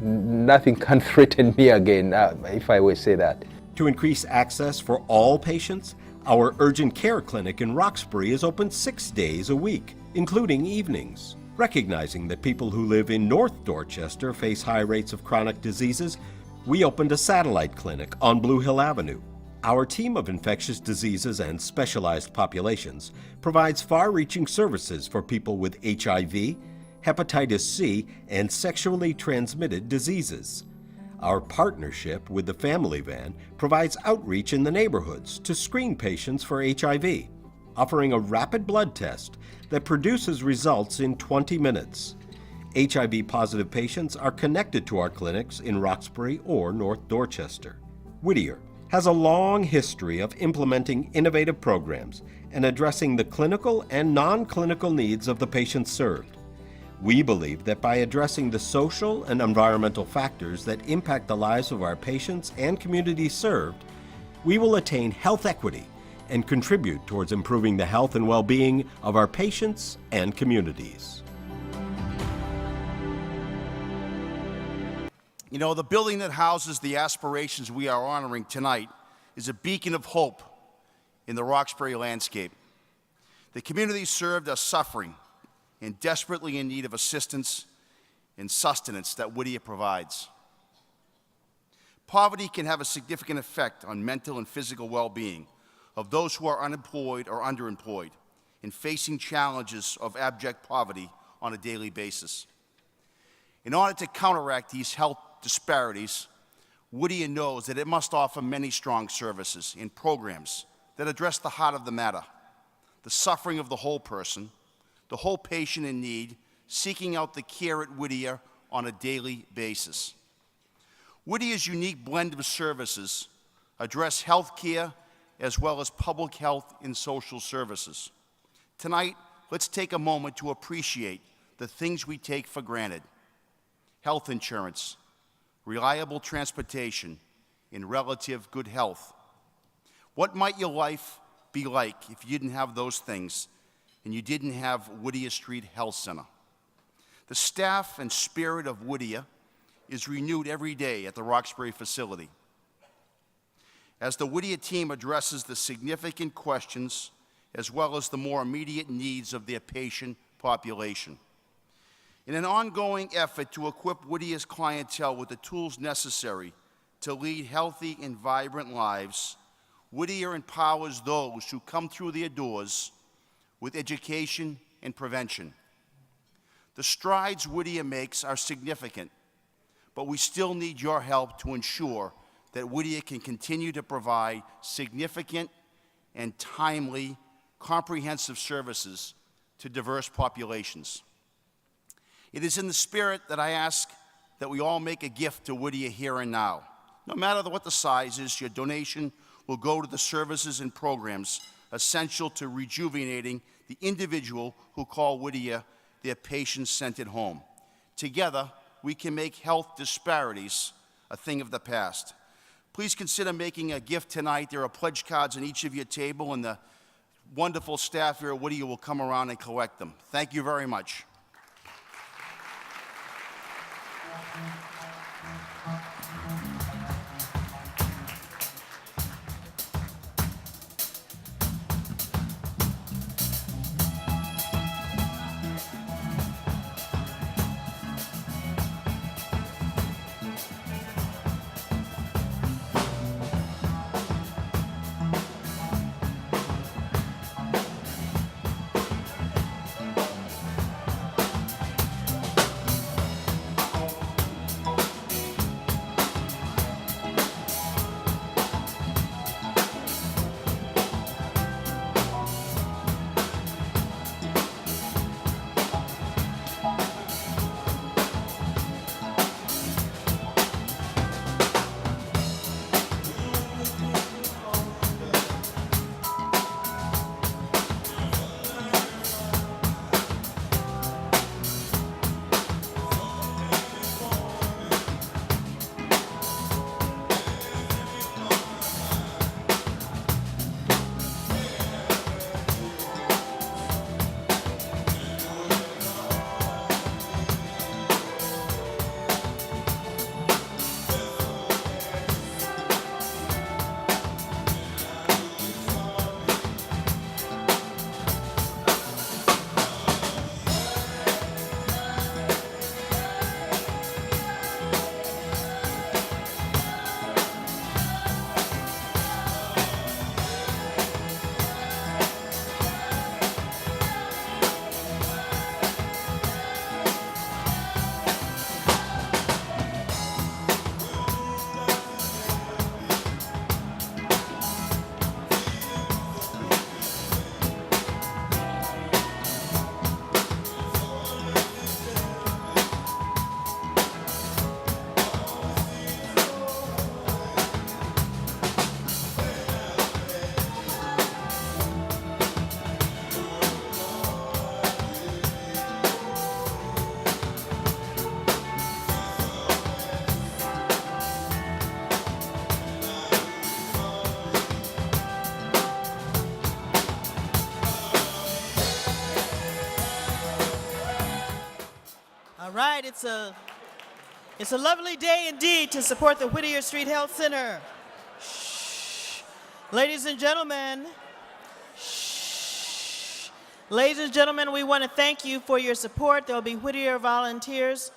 Nothing can threaten me again, if I would say that. To increase access for all patients, our urgent care clinic in Roxbury is open 6 days a week, including evenings. Recognizing that people who live in North Dorchester face high rates of chronic diseases, we opened a satellite clinic on Blue Hill Avenue. Our team of infectious diseases and specialized populations provides far-reaching services for people with HIV, hepatitis C, and sexually transmitted diseases. Our partnership with the Family Van provides outreach in the neighborhoods to screen patients for HIV, offering a rapid blood test that produces results in 20 minutes. HIV-positive patients are connected to our clinics in Roxbury or North Dorchester. Whittier has a long history of implementing innovative programs and addressing the clinical and non-clinical needs of the patients served. We believe that by addressing the social and environmental factors that impact the lives of our patients and communities served, we will attain health equity and contribute towards improving the health and well-being of our patients and communities. The building that houses the aspirations we are honoring tonight is a beacon of hope in the Roxbury landscape. The communities served are suffering and desperately in need of assistance and sustenance that Whittier provides. Poverty can have a significant effect on mental and physical well-being of those who are unemployed or underemployed and facing challenges of abject poverty on a daily basis. In order to counteract these health disparities, Whittier knows that it must offer many strong services and programs that address the heart of the matter, the suffering of the whole person, the whole patient in need, seeking out the care at Whittier on a daily basis. Whittier's unique blend of services address health care as well as public health and social services. Tonight, let's take a moment to appreciate the things we take for granted: health insurance, reliable transportation, and relative good health. What might your life be like if you didn't have those things and you didn't have Whittier Street Health Center? The staff and spirit of Whittier is renewed every day at the Roxbury facility. As the Whittier team addresses the significant questions as well as the more immediate needs of their patient population. In an ongoing effort to equip Whittier's clientele with the tools necessary to lead healthy and vibrant lives, Whittier empowers those who come through their doors with education and prevention. The strides Whittier makes are significant, but we still need your help to ensure that Whittier can continue to provide significant and timely, comprehensive services to diverse populations. It is in the spirit that I ask that we all make a gift to Whittier here and now. No matter what the size is, your donation will go to the services and programs essential to rejuvenating the individual who call Whittier their patient-centered home. Together, we can make health disparities a thing of the past. Please consider making a gift tonight. There are pledge cards on each of your table, and the wonderful staff here at Whittier will come around and collect them. Thank you very much. All right, it's a lovely day indeed to support the Whittier Street Health Center. Shh. Ladies and gentlemen, shh. Ladies and gentlemen, we want to thank you for your support. There'll be Whittier volunteers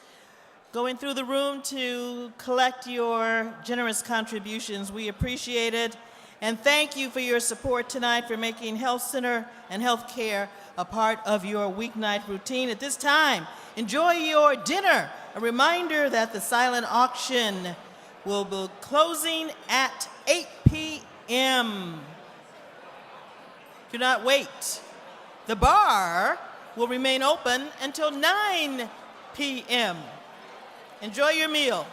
going through the room to collect your generous contributions. We appreciate it. And thank you for your support tonight, for making health center and health care a part of your weeknight routine. At this time, enjoy your dinner. A reminder that the silent auction will be closing at 8 p.m. Do not wait. The bar will remain open until 9 p.m. Enjoy your meal.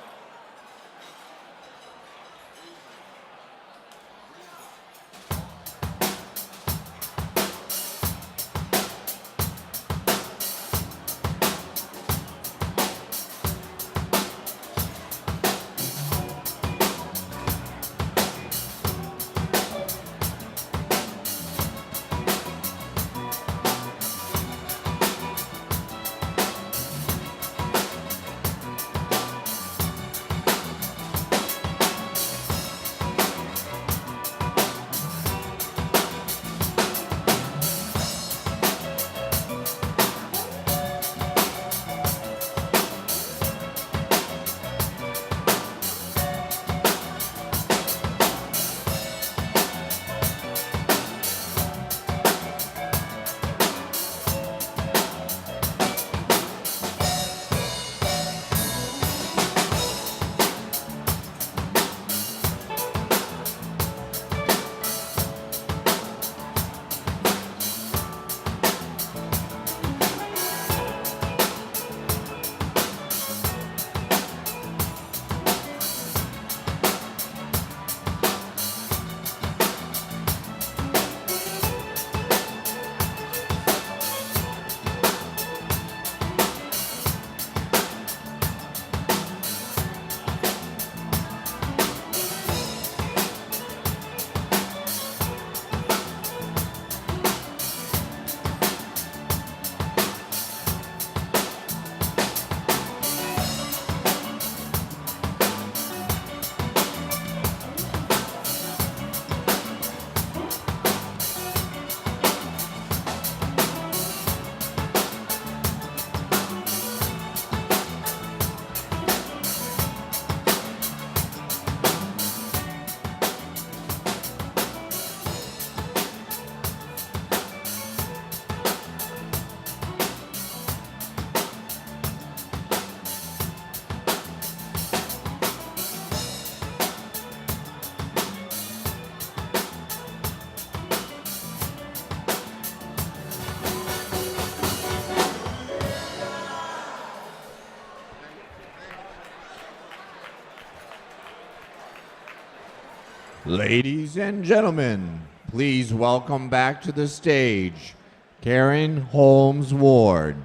Ladies and gentlemen, please welcome back to the stage Karen Holmes Ward.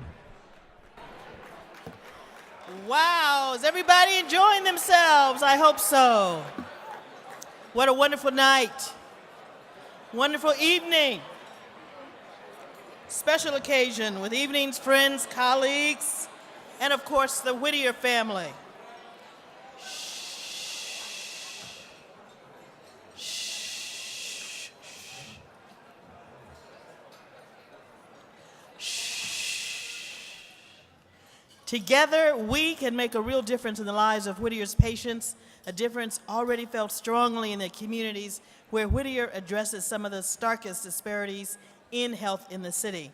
Wow, is everybody enjoying themselves? I hope so. What a wonderful night. Wonderful evening. Special occasion with evening's friends, colleagues, and of course the Whittier family. Together, we can make a real difference in the lives of Whittier's patients, a difference already felt strongly in the communities where Whittier addresses some of the starkest disparities in health in the city.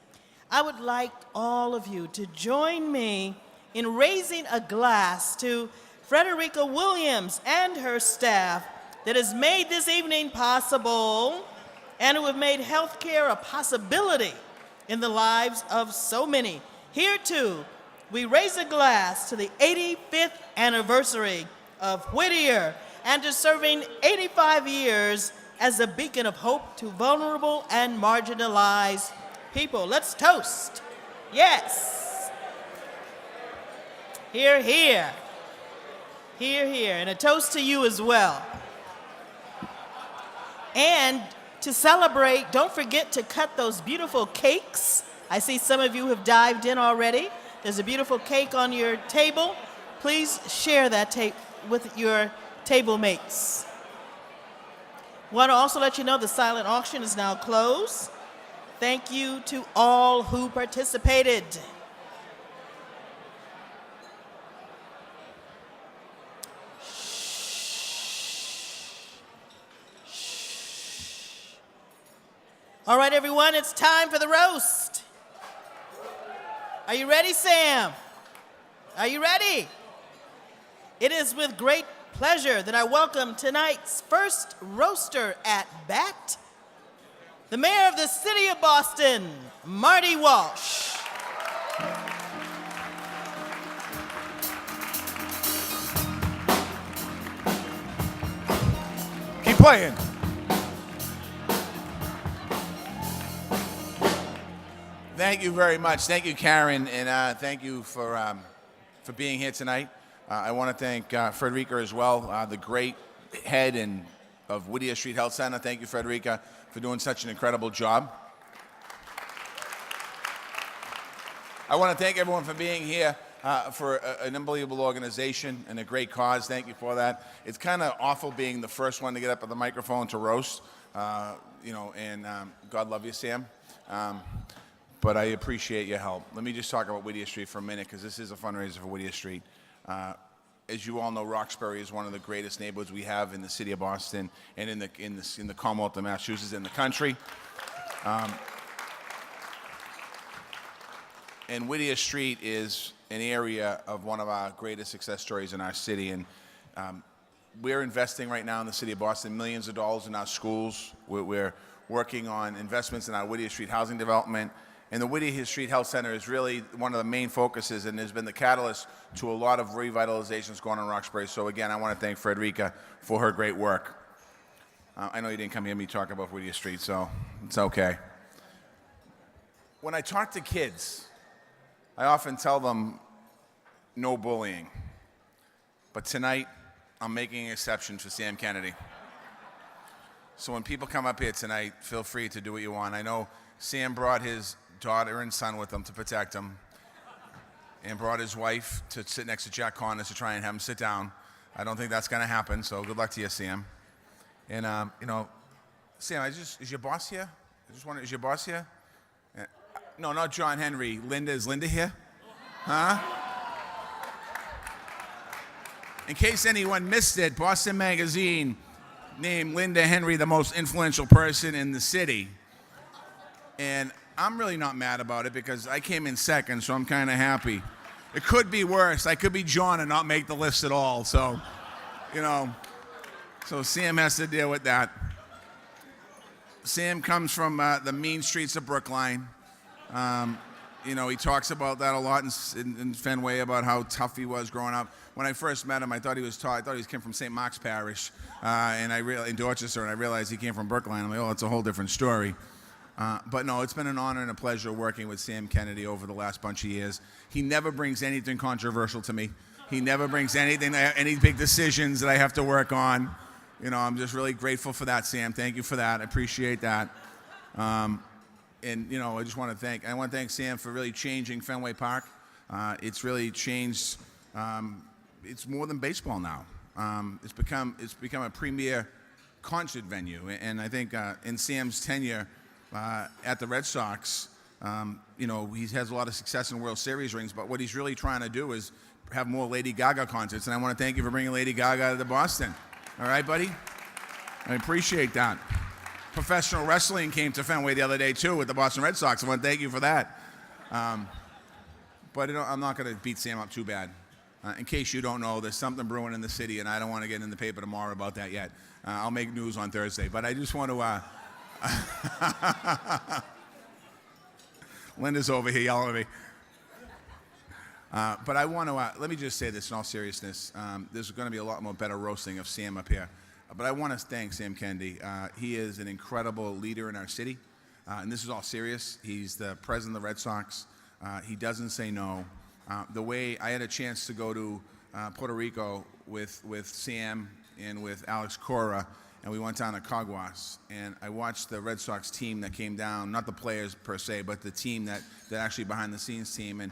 I would like all of you to join me in raising a glass to Frederica Williams and her staff that has made this evening possible and who have made healthcare a possibility in the lives of so many. Here too, we raise a glass to the 85th anniversary of Whittier and to serving 85 years as a beacon of hope to vulnerable and marginalized people. Let's toast. Yes. Hear, hear. Hear, hear. And a toast to you as well. And to celebrate, don't forget to cut those beautiful cakes. I see some of you have dived in already. There's a beautiful cake on your table. Please share that with your table mates. Want to also let you know the silent auction is now closed. Thank you to all who participated. All right, everyone, it's time for the roast. Are you ready, Sam? Are you ready? It is with great pleasure that I welcome tonight's first roaster at bat, the mayor of the city of Boston, Marty Walsh. Keep playing. Thank you very much. Thank you, Karen, and thank you for being here tonight. I want to thank Frederica as well, the great head of Whittier Street Health Center. Thank you, Frederica, for doing such an incredible job. I want to thank everyone for being here for an unbelievable organization and a great cause. Thank you for that. It's kind of awful being the first one to get up at the microphone to roast, and God love you, Sam. But I appreciate your help. Let me just talk about Whittier Street for a minute, because this is a fundraiser for Whittier Street. As you all know, Roxbury is one of the greatest neighborhoods we have in the city of Boston and in the Commonwealth of Massachusetts, in the country. And Whittier Street is an area of one of our greatest success stories in our city. And we're investing right now in the city of Boston millions of dollars in our schools. We're working on investments in our Whittier Street housing development. And the Whittier Street Health Center is really one of the main focuses and has been the catalyst to a lot of revitalizations going on in Roxbury. So again, I want to thank Frederica for her great work. I know you didn't come hear me talk about Whittier Street, so it's okay. When I talk to kids, I often tell them no bullying. But tonight, I'm making an exception for Sam Kennedy. So when people come up here tonight, feel free to do what you want. I know Sam brought his daughter and son with him to protect him, and brought his wife to sit next to Jack Connors to try and have him sit down. I don't think that's going to happen, so good luck to you, Sam. And, Sam, is your boss here? I just wonder, is your boss here? No, not John Henry. Linda, is Linda here? Huh? In case anyone missed it, Boston Magazine named Linda Henry the most influential person in the city. And I'm really not mad about it, because I came in second, so I'm kind of happy. It could be worse. I could be John and not make the list at all. So, so Sam has to deal with that. Sam comes from the mean streets of Brookline. You know, he talks about that a lot in Fenway about how tough he was growing up. When I first met him, I thought he was tall. I thought he came from St. Mark's Parish, in Dorchester, and I realized he came from Brookline. I'm like, oh, it's a whole different story. But no, it's been an honor and a pleasure working with Sam Kennedy over the last bunch of years. He never brings anything controversial to me. He never brings anything, any big decisions that I have to work on. You know, I'm just really grateful for that, Sam. Thank you for that. I appreciate that. And, you know, I want to thank Sam for really changing Fenway Park. It's really changed. It's more than baseball now. It's become a premier concert venue. And I think in Sam's tenure at the Red Sox, you know, he has a lot of success in World Series rings, but what he's really trying to do is have more Lady Gaga concerts. And I want to thank you for bringing Lady Gaga to Boston. All right, buddy? I appreciate that. Professional wrestling came to Fenway the other day, too, with the Boston Red Sox. I want to thank you for that. But you know, I'm not going to beat Sam up too bad. In case you don't know, there's something brewing in the city, and I don't want to get in the paper tomorrow about that yet. I'll make news on Thursday. But I just want to... Linda's over here yelling at me. But I want to... let me just say this in all seriousness. There's going to be a lot more better roasting of Sam up here. But I want to thank Sam Kennedy. He is an incredible leader in our city. And this is all serious. He's the president of the Red Sox. He doesn't say no. The way I had a chance to go to Puerto Rico with Sam and with Alex Cora, and we went down to Caguas, and I watched the Red Sox team that came down, not the players per se, but the team that actually behind the scenes team, and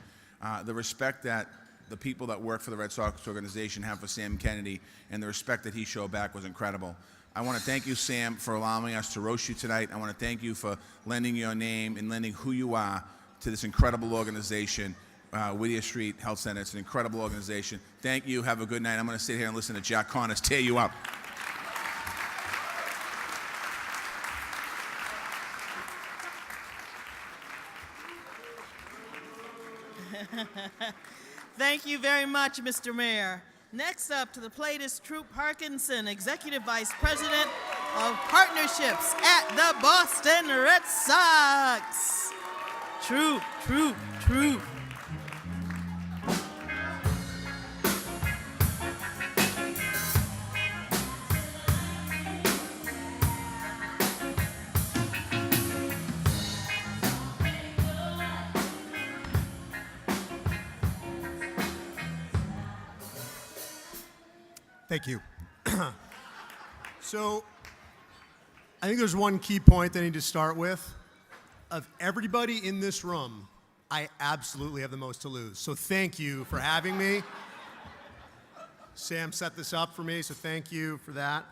the respect that the people that work for the Red Sox organization have for Sam Kennedy and the respect that he showed back was incredible. I want to thank you, Sam, for allowing us to roast you tonight. I want to thank you for lending your name and lending who you are to this incredible organization, Whittier Street Health Center. It's an incredible organization. Thank you. Have a good night. I'm going to sit here and listen to Jack Connors tear you up. Thank you very much, Mr. Mayor. Next up to the plate is Troop Parkinson, Executive Vice President of Partnerships at the Boston Red Sox. Troop. Thank you. So, I think there's one key point that I need to start with. Of everybody in this room, I absolutely have the most to lose. So thank you for having me. Sam set this up for me, so thank you for that.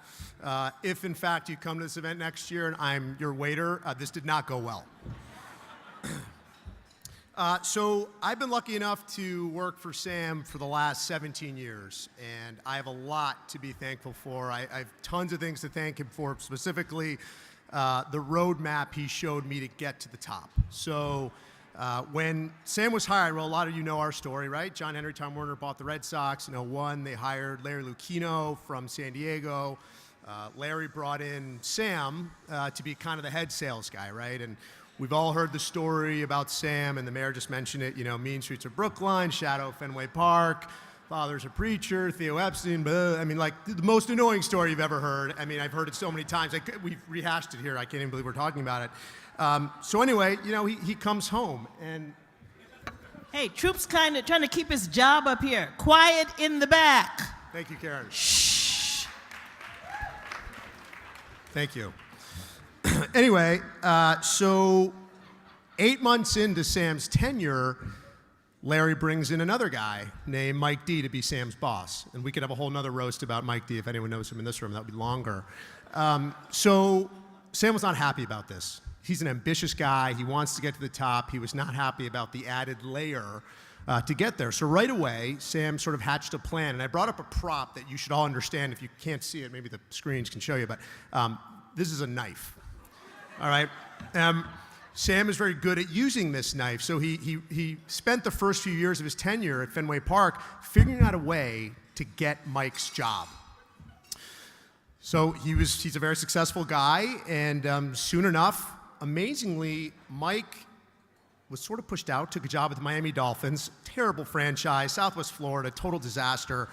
If, in fact, you come to this event next year and I'm your waiter, this did not go well. So I've been lucky enough to work for Sam for the last 17 years, and I have a lot to be thankful for. I have tons of things to thank him for, specifically the roadmap he showed me to get to the top. So when Sam was hired, well, a lot of you know our story, right? John Henry, Tom Werner bought the Red Sox in 2001. They hired Larry Lucchino from San Diego. Larry brought in Sam to be kind of the head sales guy, right? And we've all heard the story about Sam, and the mayor just mentioned it, you know, mean streets of Brookline, shadow of Fenway Park, father's a preacher, Theo Epstein, blah. I mean, like, the most annoying story you've ever heard. I mean, I've heard it so many times. We've rehashed it here. I can't even believe we're talking about it. So anyway, you know, he comes home, and... Hey, Troop's kind of trying to keep his job up here. Quiet in the back. Thank you, Karen. Shh. Thank you. Anyway, so 8 months into Sam's tenure, Larry brings in another guy named Mike D to be Sam's boss. And we could have a whole nother roast about Mike D if anyone knows him in this room. That would be longer. So Sam was not happy about this. He's an ambitious guy. He wants to get to the top. He was not happy about the added layer to get there. So right away, Sam sort of hatched a plan. And I brought up a prop that you should all understand. If you can't see it, maybe the screens can show you. But this is a knife. All right. Sam is very good at using this knife. So he spent the first few years of his tenure at Fenway Park figuring out a way to get Mike's job. So he's a very successful guy, and soon enough, amazingly, Mike was sort of pushed out, took a job with the Miami Dolphins, terrible franchise, Southwest Florida, total disaster.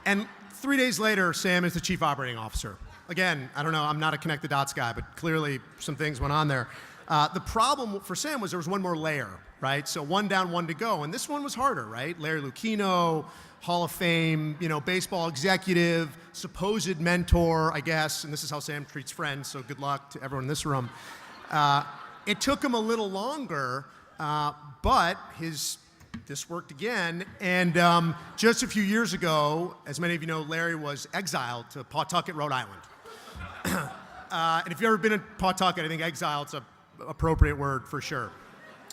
And 3 days later, Sam is the chief operating officer. Again, I don't know, I'm not a connect the dots guy, but clearly some things went on there. The problem for Sam was there was one more layer, right? So one down, one to go. And this one was harder, right? Larry Lucchino, Hall of Fame, baseball executive, supposed mentor, I guess, and this is how Sam treats friends, so good luck to everyone in this room. It took him a little longer, but this worked again. And just a few years ago, as many of you know, Larry was exiled to Pawtucket, Rhode Island. And if you've ever been in Pawtucket, I think exiled's an appropriate word for sure.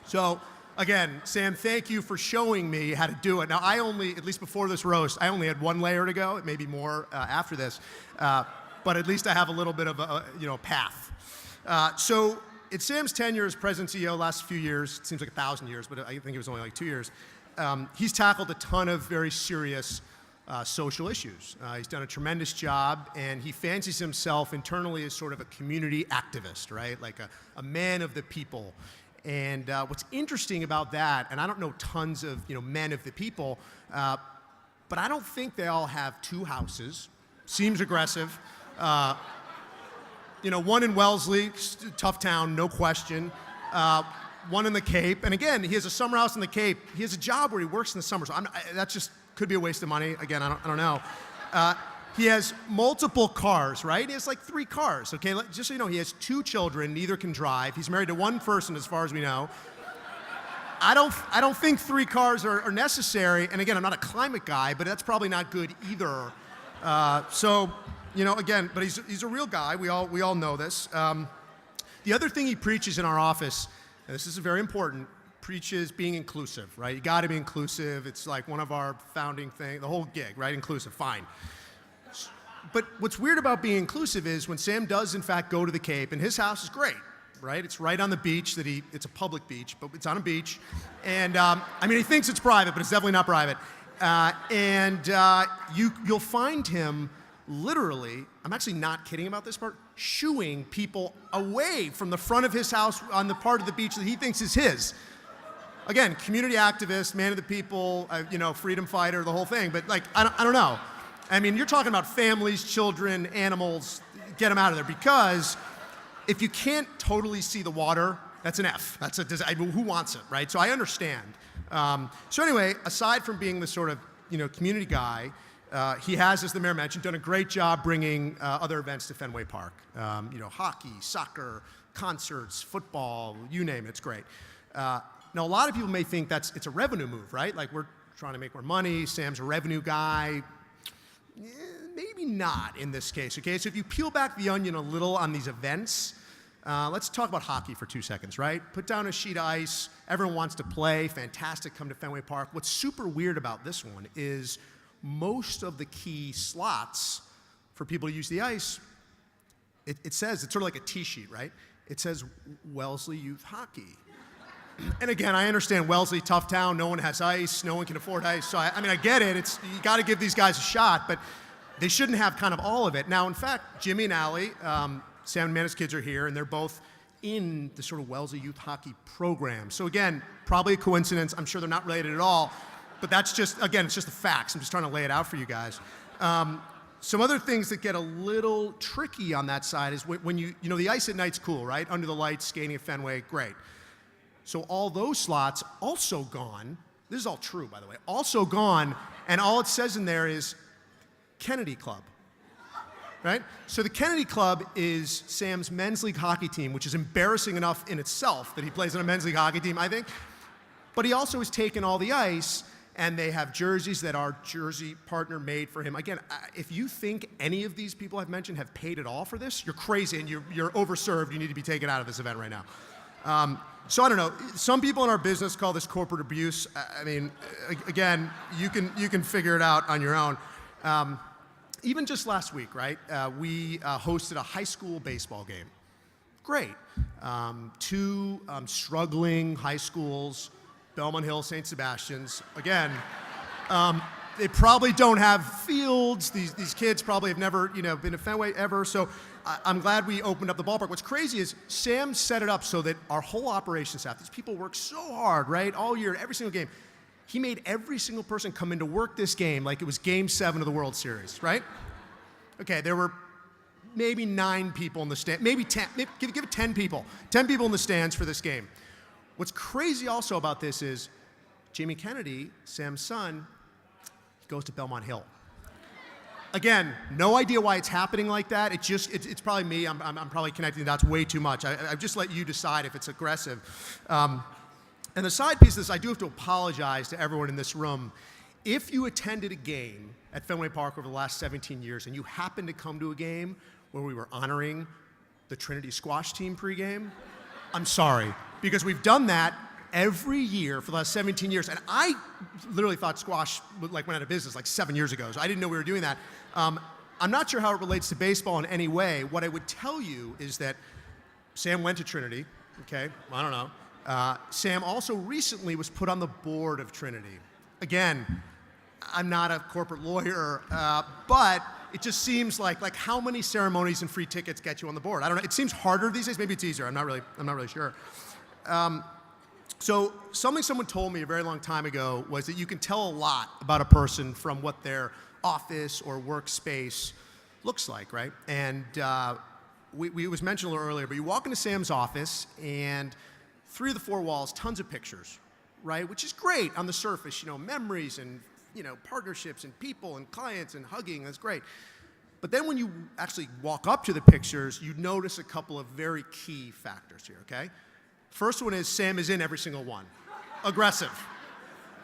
So again, Sam, thank you for showing me how to do it. Now, at least before this roast, I only had one layer to go. It may be more after this. But at least I have a little bit of a path. So in Sam's tenure as president CEO last few years, it seems like 1,000 years, but I think it was only like 2 years, he's tackled a ton of very serious social issues. He's done a tremendous job, and he fancies himself internally as sort of a community activist, right? Like a man of the people. And what's interesting about that, and I don't know tons of men of the people, but I don't think they all have 2 houses. Seems aggressive. One in Wellesley, tough town, no question. One in the Cape, and again, he has a summer house in the Cape. He has a job where he works in the summer, so that just could be a waste of money. Again, I don't know. He has multiple cars, right? He has like 3 cars, okay? Just so you know, he has 2 children, neither can drive. He's married to one person as far as we know. I don't think 3 cars are necessary, and again, I'm not a climate guy, but that's probably not good either. Again, but he's a real guy. We all know this. The other thing he preaches in our office, and this is very important, preaches being inclusive, right? You got to be inclusive. It's like one of our founding things, the whole gig, right? Inclusive, fine. But what's weird about being inclusive is when Sam does, in fact, go to the Cape, and his house is great, right? It's right on the beach it's a public beach, but it's on a beach. And, he thinks it's private, but it's definitely not private. You'll find him literally, I'm actually not kidding about this part, shooing people away from the front of his house on the part of the beach that he thinks is his. Again, community activist, man of the people, freedom fighter, the whole thing. But I don't know. You're talking about families, children, animals. Get them out of there, because if you can't totally see the water, that's an F. That's who wants it, right? So I understand. So anyway, aside from being the sort of community guy, he has, as the mayor mentioned, done a great job bringing other events to Fenway Park. Hockey, soccer, concerts, football, you name it, it's great. Now, a lot of people may think it's a revenue move, right? Like, we're trying to make more money, Sam's a revenue guy. Maybe not in this case, okay? So if you peel back the onion a little on these events, let's talk about hockey for 2 seconds, right? Put down a sheet of ice, everyone wants to play, fantastic, come to Fenway Park. What's super weird about this one is most of the key slots for people to use the ice, it says, it's sort of like a tee sheet, right? It says Wellesley Youth Hockey. And again, I understand Wellesley, tough town, no one has ice, no one can afford ice. So I get it, you gotta give these guys a shot, but they shouldn't have kind of all of it. Now, in fact, Jimmy and Allie, Sam and Amanda's kids are here, and they're both in the sort of Wellesley Youth Hockey program. So again, probably a coincidence, I'm sure they're not related at all, but that's just, again, it's just the facts. I'm just trying to lay it out for you guys. Some other things that get a little tricky on that side is when the ice at night's cool, right? Under the lights, skating at Fenway, great. So all those slots also gone. This is all true, by the way. Also gone, and all it says in there is Kennedy Club, right? So the Kennedy Club is Sam's men's league hockey team, which is embarrassing enough in itself that he plays on a men's league hockey team, I think. But he also has taken all the ice, and they have jerseys that our jersey partner made for him. Again, if you think any of these people I've mentioned have paid at all for this, you're crazy and you're overserved. You need to be taken out of this event right now. So I don't know. Some people in our business call this corporate abuse. Again, you can figure it out on your own. Even just last week, right? We hosted a high school baseball game. Great. 2 struggling high schools, Belmont Hill, St. Sebastian's. Again, They probably don't have fields. These kids probably have never, been to Fenway ever. So I'm glad we opened up the ballpark. What's crazy is Sam set it up so that our whole operations staff, these people work so hard, right, all year, every single game. He made every single person come into work this game like it was Game 7 of the World Series, right? Okay, there were maybe 9 people in the stand, maybe 10, give it 10 people. 10 people in the stands for this game. What's crazy also about this is Jamie Kennedy, Sam's son, he goes to Belmont Hill. Again, no idea why it's happening like that. It's probably me. I'm probably connecting the dots way too much. I've just let you decide if it's aggressive. And the side piece of this, I do have to apologize to everyone in this room. If you attended a game at Fenway Park over the last 17 years and you happened to come to a game where we were honoring the Trinity squash team pregame, I'm sorry, because we've done that every year for the last 17 years. And I literally thought squash went out of business like 7 years ago, so I didn't know we were doing that. I'm not sure how it relates to baseball in any way. What I would tell you is that Sam went to Trinity, okay? I don't know. Sam also recently was put on the board of Trinity. Again, I'm not a corporate lawyer, but it just seems like how many ceremonies and free tickets get you on the board? I don't know. It seems harder these days. Maybe it's easier. I'm not really sure. So something someone told me a very long time ago was that you can tell a lot about a person from what their office or workspace looks like, right? And it was mentioned a little earlier, but you walk into Sam's office and 3 of the 4 walls, tons of pictures, right? Which is great on the surface, memories and, partnerships and people and clients and hugging, that's great. But then when you actually walk up to the pictures, you notice a couple of very key factors here, okay? First one is Sam is in every single one. Aggressive.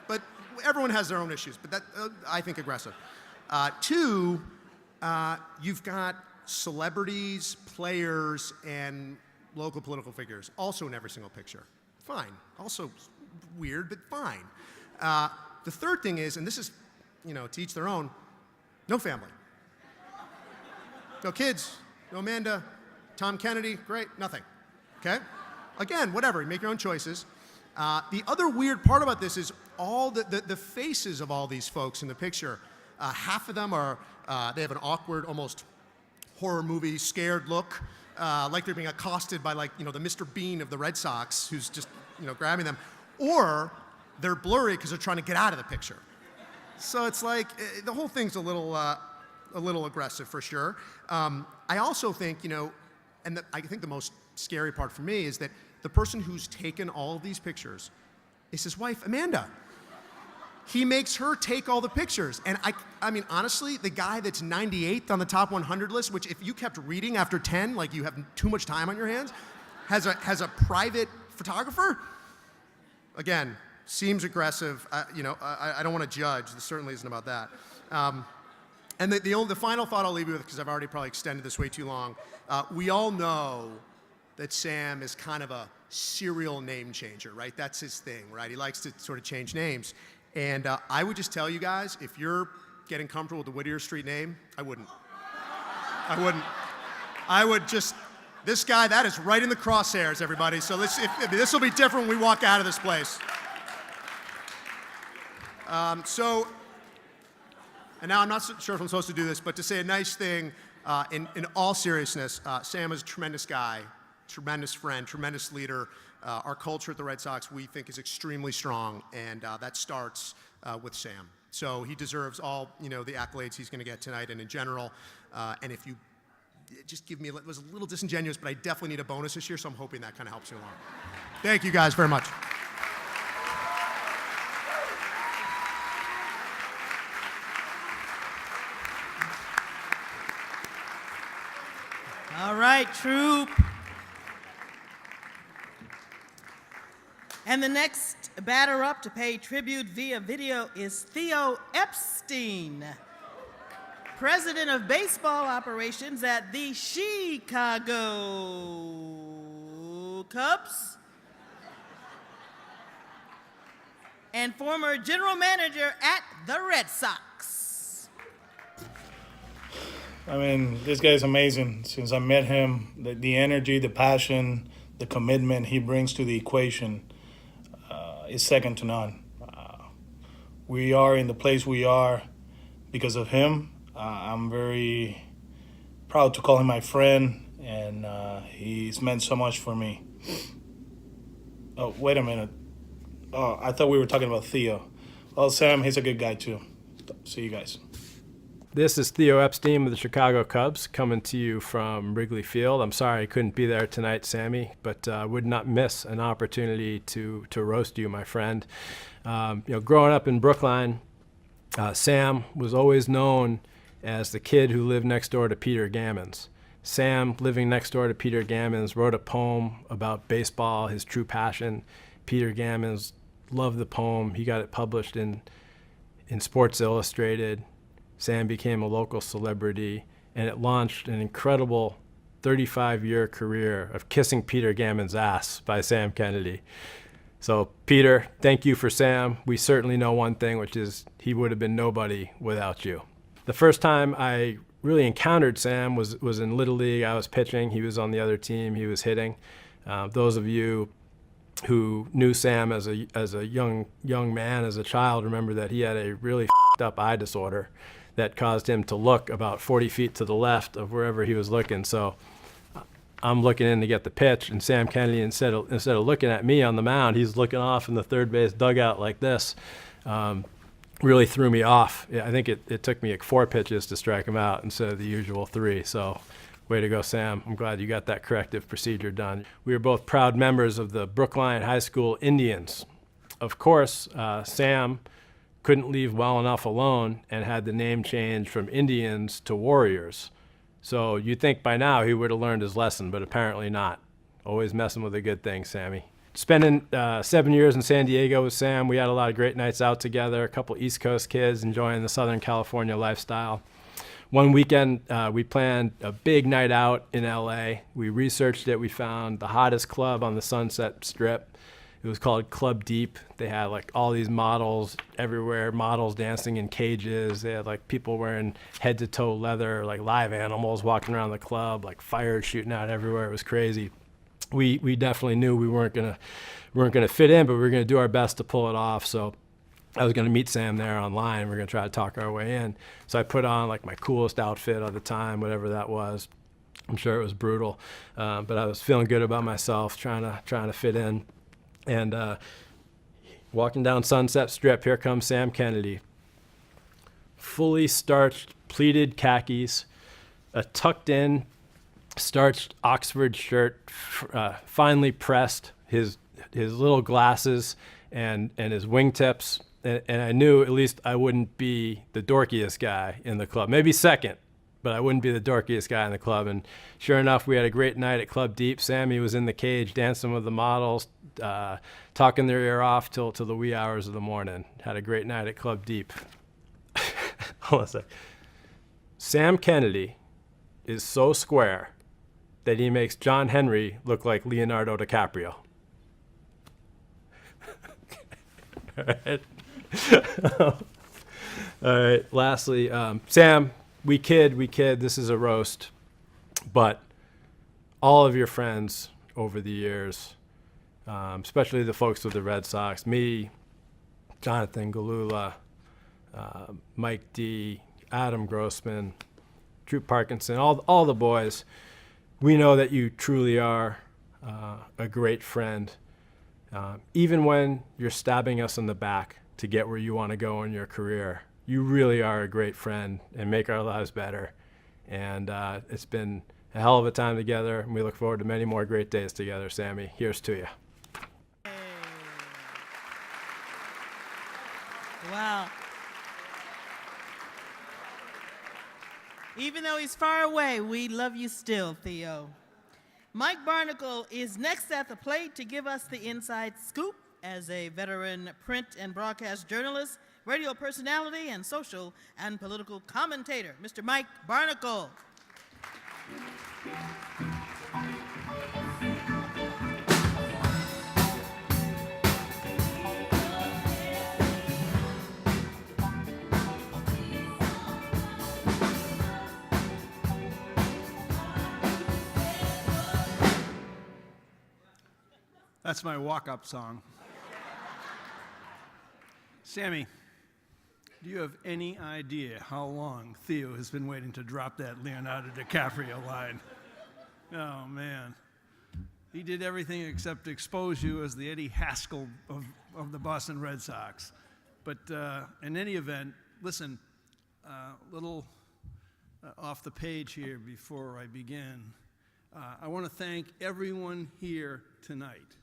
But everyone has their own issues, but that I think aggressive. 2, you've got celebrities, players, and local political figures also in every single picture. Fine. Also weird, but fine. The third thing is, and this is, to each their own, no family. No kids, no Amanda, Tom Kennedy, great, nothing, okay? Again, whatever, you make your own choices. The other weird part about this is all the faces of all these folks in the picture. Half of them they have an awkward, almost horror movie, scared look, like they're being accosted by the Mr. Bean of the Red Sox, who's just, grabbing them. Or they're blurry because they're trying to get out of the picture. So it's like, the whole thing's a little aggressive for sure. I also think, I think the most scary part for me is that the person who's taken all of these pictures is his wife, Amanda. He makes her take all the pictures. And I mean, honestly, the guy that's 98th on the top 100 list, which if you kept reading after 10, like you have too much time on your hands, has a private photographer? Again, seems aggressive. I don't want to judge. This certainly isn't about that. And the final thought I'll leave you with, because I've already probably extended this way too long, we all know that Sam is kind of a serial name changer, right? That's his thing, right? He likes to sort of change names. And I would just tell you guys, if you're getting comfortable with the Whittier Street name, I wouldn't. I would just, this guy, that is right in the crosshairs, everybody. So this will be different when we walk out of this place. And now I'm not sure if I'm supposed to do this, but to say a nice thing, in all seriousness, Sam is a tremendous guy, tremendous friend, tremendous leader. Our culture at the Red Sox, we think, is extremely strong, and that starts with Sam. So he deserves all, the accolades he's going to get tonight and in general. And if you just give me, it was a little disingenuous, but I definitely need a bonus this year, so I'm hoping that kind of helps you along. Thank you guys very much. All right, troop. And the next batter up to pay tribute via video is Theo Epstein, president of baseball operations at the Chicago Cubs and former general manager at the Red Sox. I mean, this guy's amazing. Since I met him, the energy, the passion, the commitment he brings to the equation is second to none. we are in the place we are because of him. I'm very proud to call him my friend, and he's meant so much for me. Oh, wait a minute. Oh, I thought we were talking about Theo. Well, Sam, he's a good guy too. See you guys. This is Theo Epstein with the Chicago Cubs coming to you from Wrigley Field. I'm sorry I couldn't be there tonight, Sammy, but I would not miss an opportunity to roast you, my friend. Growing up in Brookline, Sam was always known as the kid who lived next door to Peter Gammons. Sam, living next door to Peter Gammons, wrote a poem about baseball, his true passion. Peter Gammons loved the poem. He got it published in Sports Illustrated. Sam became a local celebrity, and it launched an incredible 35-year career of kissing Peter Gammons' ass by Sam Kennedy. So, Peter, thank you for Sam. We certainly know one thing, which is he would have been nobody without you. The first time I really encountered Sam was in Little League. I was pitching. He was on the other team. He was hitting. Those of you who knew Sam as a young man, as a child, remember that he had a really f***ed up eye disorder that caused him to look about 40 feet to the left of wherever he was looking. So I'm looking in to get the pitch, and Sam Kennedy, instead of looking at me on the mound, he's looking off in the third base dugout like this. Really threw me off. Yeah, I think it took me like 4 pitches to strike him out instead of the usual 3. So way to go, Sam. I'm glad you got that corrective procedure done. We were both proud members of the Brookline High School Indians. Of course, Sam couldn't leave well enough alone and had the name change from Indians to Warriors. So you'd think by now he would have learned his lesson, but apparently not. Always messing with a good thing, Sammy. Spending 7 years in San Diego with Sam, we had a lot of great nights out together, a couple East Coast kids enjoying the Southern California lifestyle. One weekend, we planned a big night out in LA. We researched it. We found the hottest club on the Sunset Strip. It was called Club Deep. They had like all these models everywhere, models dancing in cages. They had like people wearing head to toe leather, like live animals walking around the club, like fire shooting out everywhere. It was crazy. We definitely knew we weren't gonna fit in, but we were gonna do our best to pull it off. So I was gonna meet Sam there online. We were gonna try to talk our way in. So I put on like my coolest outfit of the time, whatever that was. I'm sure it was brutal, but I was feeling good about myself, trying to fit in. And walking down Sunset Strip, here comes Sam Kennedy. Fully starched, pleated khakis, a tucked-in, starched Oxford shirt, finely pressed, his little glasses and his wingtips. And I knew at least I wouldn't be the dorkiest guy in the club. Maybe second, but I wouldn't be the dorkiest guy in the club. And sure enough, we had a great night at Club Deep. Sammy was in the cage dancing with the models, talking their ear off till the wee hours of the morning. Had a great night at Club Deep. Hold on a sec. Sam Kennedy is so square that he makes John Henry look like Leonardo DiCaprio. All right. All right. Lastly, Sam, we kid. This is a roast, but all of your friends over the years, especially the folks with the Red Sox, me, Jonathan Galula, Mike D, Adam Grossman, Drew Parkinson, all the boys, we know that you truly are a great friend. Even when you're stabbing us in the back to get where you want to go in your career, you really are a great friend and make our lives better. And it's been a hell of a time together, and we look forward to many more great days together, Sammy. Here's to you. Wow. Even though he's far away, we love you still, Theo. Mike Barnacle is next at the plate to give us the inside scoop as a veteran print and broadcast journalist, radio personality, and social and political commentator. Mr. Mike Barnacle. That's my walk-up song. Sammy, Do you have any idea how long Theo has been waiting to drop that Leonardo DiCaprio line? Oh, man. He did everything except expose you as the Eddie Haskell of the Boston Red Sox. But in any event, listen, little off the page here before I begin. I want to thank everyone here tonight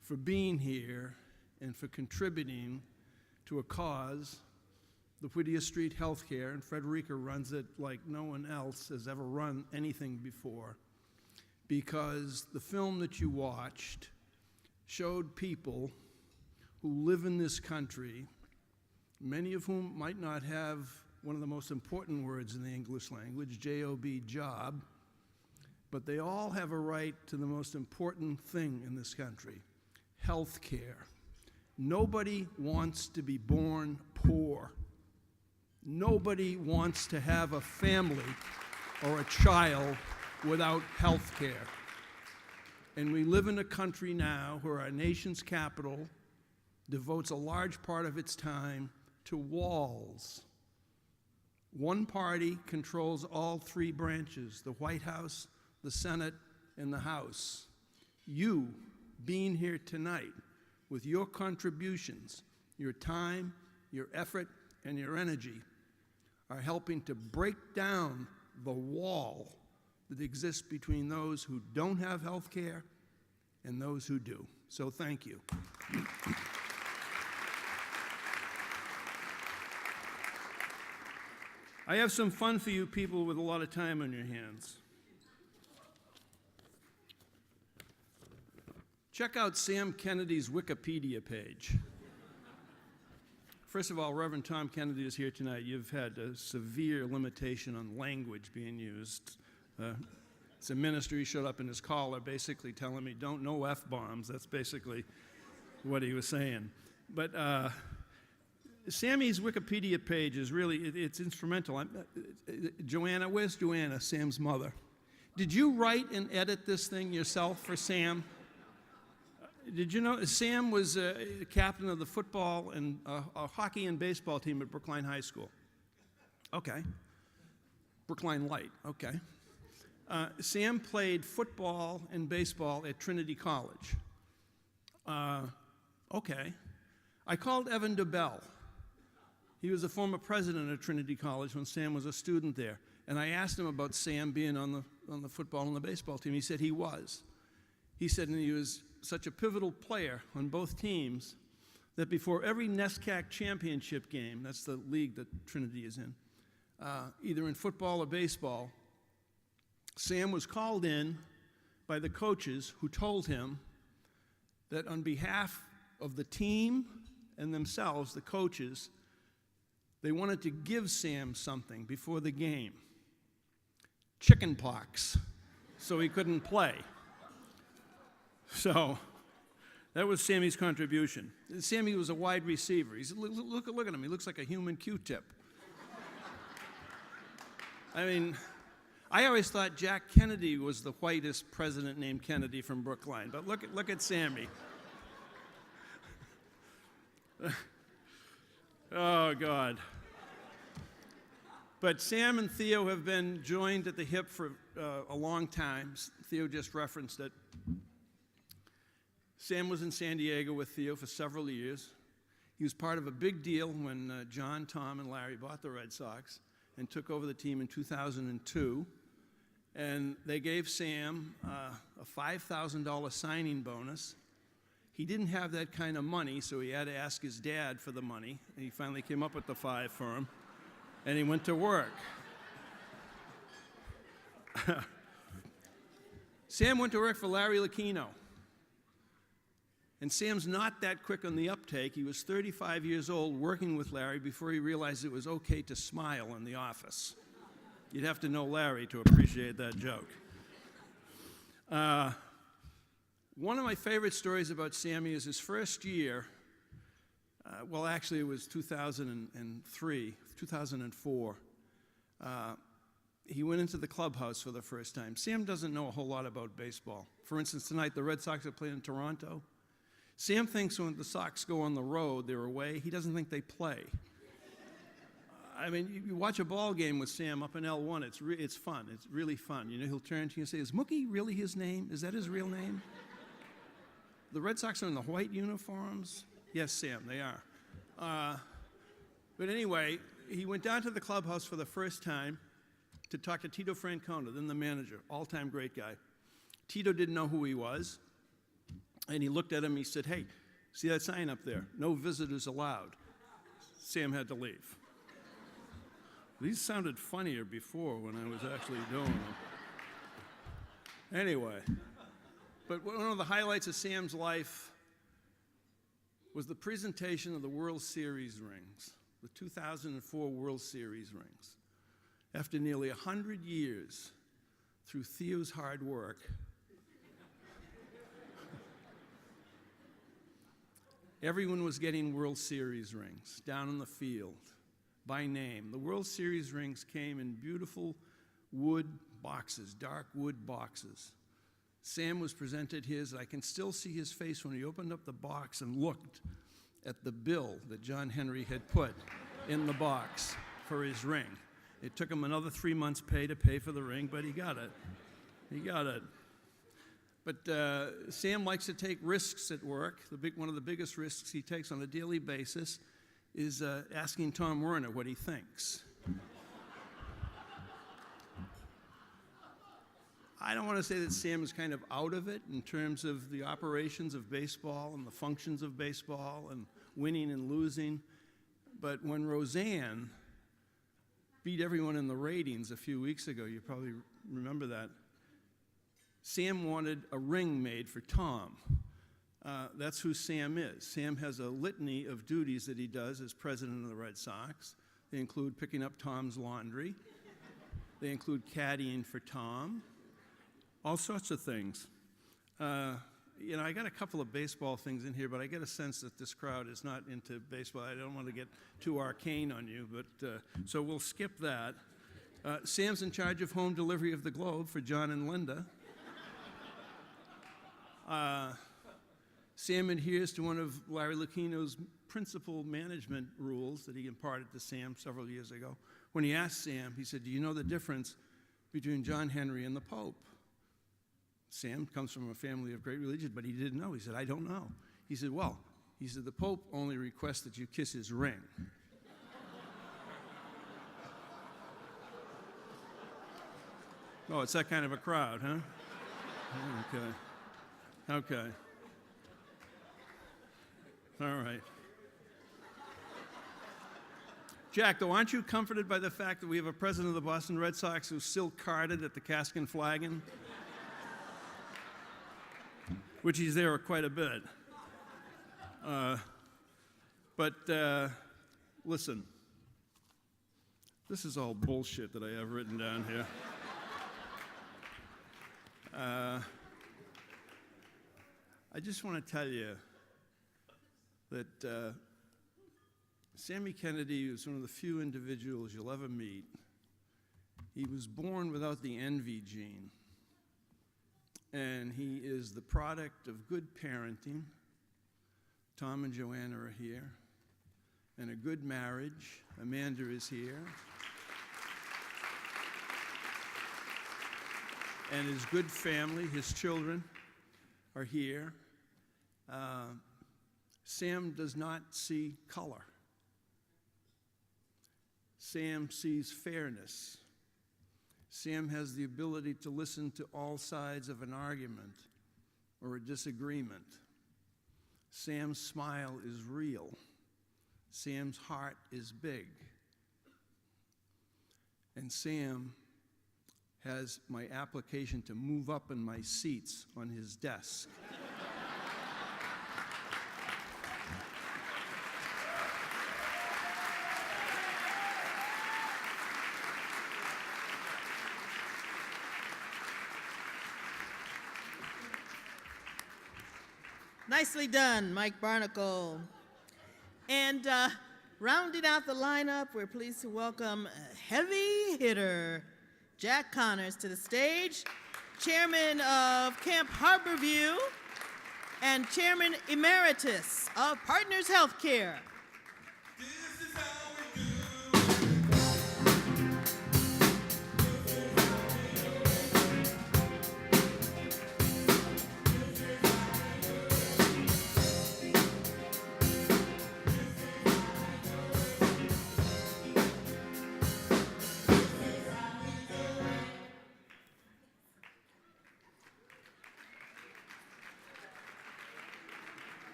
for being here and for contributing to a cause, the Whittier Street Healthcare, and Frederica runs it like no one else has ever run anything before, because the film that you watched showed people who live in this country, many of whom might not have one of the most important words in the English language, J-O-B, job, but they all have a right to the most important thing in this country, health care. Nobody wants to be born poor. Nobody wants to have a family or a child without health care. And we live in a country now where our nation's capital devotes a large part of its time to walls. One party controls all three branches, the White House, the Senate, and the House. You, being here tonight, with your contributions, your time, your effort, and your energy, are helping to break down the wall that exists between those who don't have health care and those who do. So thank you. I have some fun for you people with a lot of time on your hands. Check out Sam Kennedy's Wikipedia page. First of all, Reverend Tom Kennedy is here tonight. You've had a severe limitation on language being used. It's a minister. He showed up in his collar basically telling me, don't know F-bombs. That's basically what he was saying. But Sammy's Wikipedia page is really, it's instrumental. Joanna, where's Joanna, Sam's mother? Did you write and edit this thing yourself for Sam? Did you know Sam was captain of the football and hockey and baseball team at Brookline High School? Okay. Brookline Light, okay. Sam played football and baseball at Trinity College. Okay. I called Evan DeBell. He was the former president of Trinity College when Sam was a student there. And I asked him about Sam being on the football and the baseball team. He said he was. He said, and he was such a pivotal player on both teams that before every NESCAC championship game, that's the league that Trinity is in, either in football or baseball, Sam was called in by the coaches who told him that on behalf of the team and themselves, the coaches, they wanted to give Sam something before the game. Chicken pox, so he couldn't play. So that was Sammy's contribution. Sammy was a wide receiver. Look at him. He looks like a human Q-tip. I mean, I always thought Jack Kennedy was the whitest president named Kennedy from Brookline, but look at Sammy. Oh, God. But Sam and Theo have been joined at the hip for a long time. Theo just referenced it. Sam was in San Diego with Theo for several years. He was part of a big deal when John, Tom, and Larry bought the Red Sox and took over the team in 2002. And they gave Sam a $5,000 signing bonus. He didn't have that kind of money, so he had to ask his dad for the money. And he finally came up with the $5,000 for him, and he went to work. Sam went to work for Larry Lucchino. And Sam's not that quick on the uptake. He was 35 years old working with Larry before he realized it was okay to smile in the office. You'd have to know Larry to appreciate that joke. One of my favorite stories about Sammy is his first year. Well, actually, it was 2004. He went into the clubhouse for the first time. Sam doesn't know a whole lot about baseball. For instance, tonight the Red Sox are playing in Toronto. Sam thinks when the Sox go on the road, they're away. He doesn't think they play. I mean, you watch a ball game with Sam up in L1, it's fun. It's really fun. You know, he'll turn to you and say, is Mookie really his name? Is that his real name? The Red Sox are in the white uniforms. Yes, Sam, they are. But anyway, he went down to the clubhouse for the first time to talk to Tito Francona, then the manager, all-time great guy. Tito didn't know who he was, and he looked at him, he said, hey, see that sign up there? No visitors allowed. Sam had to leave. These sounded funnier before when I was actually doing them. Anyway, but one of the highlights of Sam's life was the presentation of the World Series rings, the 2004 World Series rings. After nearly 100 years, through Theo's hard work, everyone was getting World Series rings down in the field by name. The World Series rings came in beautiful wood boxes, dark wood boxes. Sam was presented his. I can still see his face when he opened up the box and looked at the bill that John Henry had put in the box for his ring. It took him another 3 months' pay to pay for the ring, but he got it. He got it. But Sam likes to take risks at work. One of the biggest risks he takes on a daily basis is asking Tom Werner what he thinks. I don't want to say that Sam is kind of out of it in terms of the operations of baseball and the functions of baseball and winning and losing, but when Roseanne beat everyone in the ratings a few weeks ago, you probably remember that, Sam wanted a ring made for Tom. That's who Sam is. Sam has a litany of duties that he does as president of the Red Sox. They include picking up Tom's laundry. They include caddying for Tom. All sorts of things. You know, I got a couple of baseball things in here, but I get a sense that this crowd is not into baseball. I don't want to get too arcane on you, but so we'll skip that. Sam's in charge of home delivery of the Globe for John and Linda. Sam adheres to one of Larry Lucchino's principal management rules that he imparted to Sam several years ago. When he asked Sam, he said, do you know the difference between John Henry and the Pope? Sam comes from a family of great religion, but he didn't know. He said, I don't know. He said, well, the Pope only requests that you kiss his ring. Oh, it's that kind of a crowd, huh? Okay. All right. Jack, though, aren't you comforted by the fact that we have a president of the Boston Red Sox who's still carded at the cask and flagon? Which he's there quite a bit. But listen, this is all bullshit that I have written down here. I just want to tell you that Sammy Kennedy was one of the few individuals you'll ever meet. He was born without the envy gene. And he is the product of good parenting. Tom and Joanna are here. And a good marriage. Amanda is here. And his good family, his children, are here. Sam does not see color. Sam sees fairness. Sam has the ability to listen to all sides of an argument or a disagreement. Sam's smile is real. Sam's heart is big. And Sam has my application to move up in my seats on his desk. Nicely done, Mike Barnacle. And rounding out the lineup, we're pleased to welcome a heavy hitter, Jack Connors, to the stage, Chairman of Camp Harborview and Chairman Emeritus of Partners Healthcare.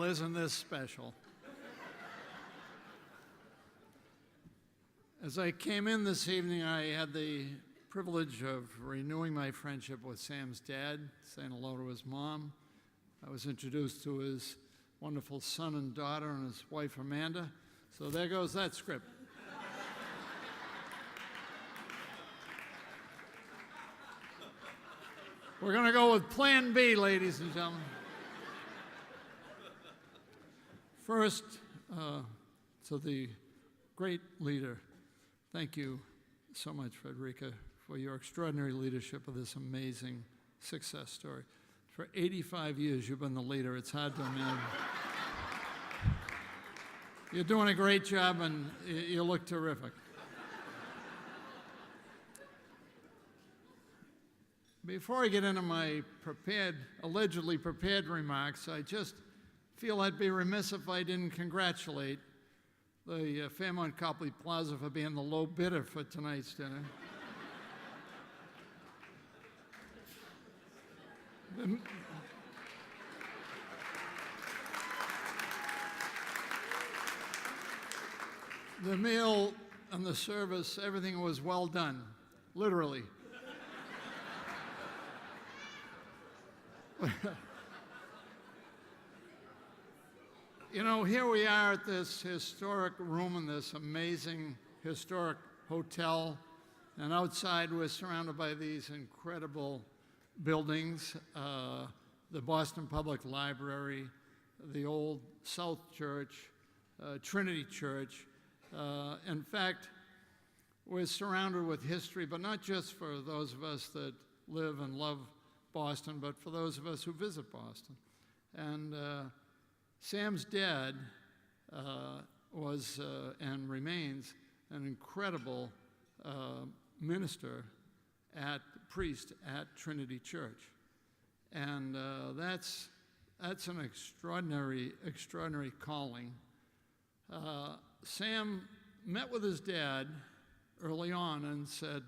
isn't this special? As I came in this evening, I had the privilege of renewing my friendship with Sam's dad, saying hello to his mom. I was introduced to his wonderful son and daughter and his wife, Amanda. So there goes that script. We're going to go with Plan B, ladies and gentlemen. First, to the great leader, thank you so much, Frederica, for your extraordinary leadership of this amazing success story. For 85 years, you've been the leader. It's hard to imagine. You're doing a great job, and you look terrific. Before I get into my allegedly prepared remarks, I just feel I'd be remiss if I didn't congratulate the Fairmont Copley Plaza for being the low bidder for tonight's dinner. The meal and the service, everything was well done, literally. You know, here we are at this historic room in this amazing historic hotel, and outside we're surrounded by these incredible buildings, the Boston Public Library, the old South Church, Trinity Church. In fact, we're surrounded with history, but not just for those of us that live and love Boston, but for those of us who visit Boston. And Sam's dad was and remains an incredible priest at Trinity Church. And that's an extraordinary calling. Sam met with his dad early on and said,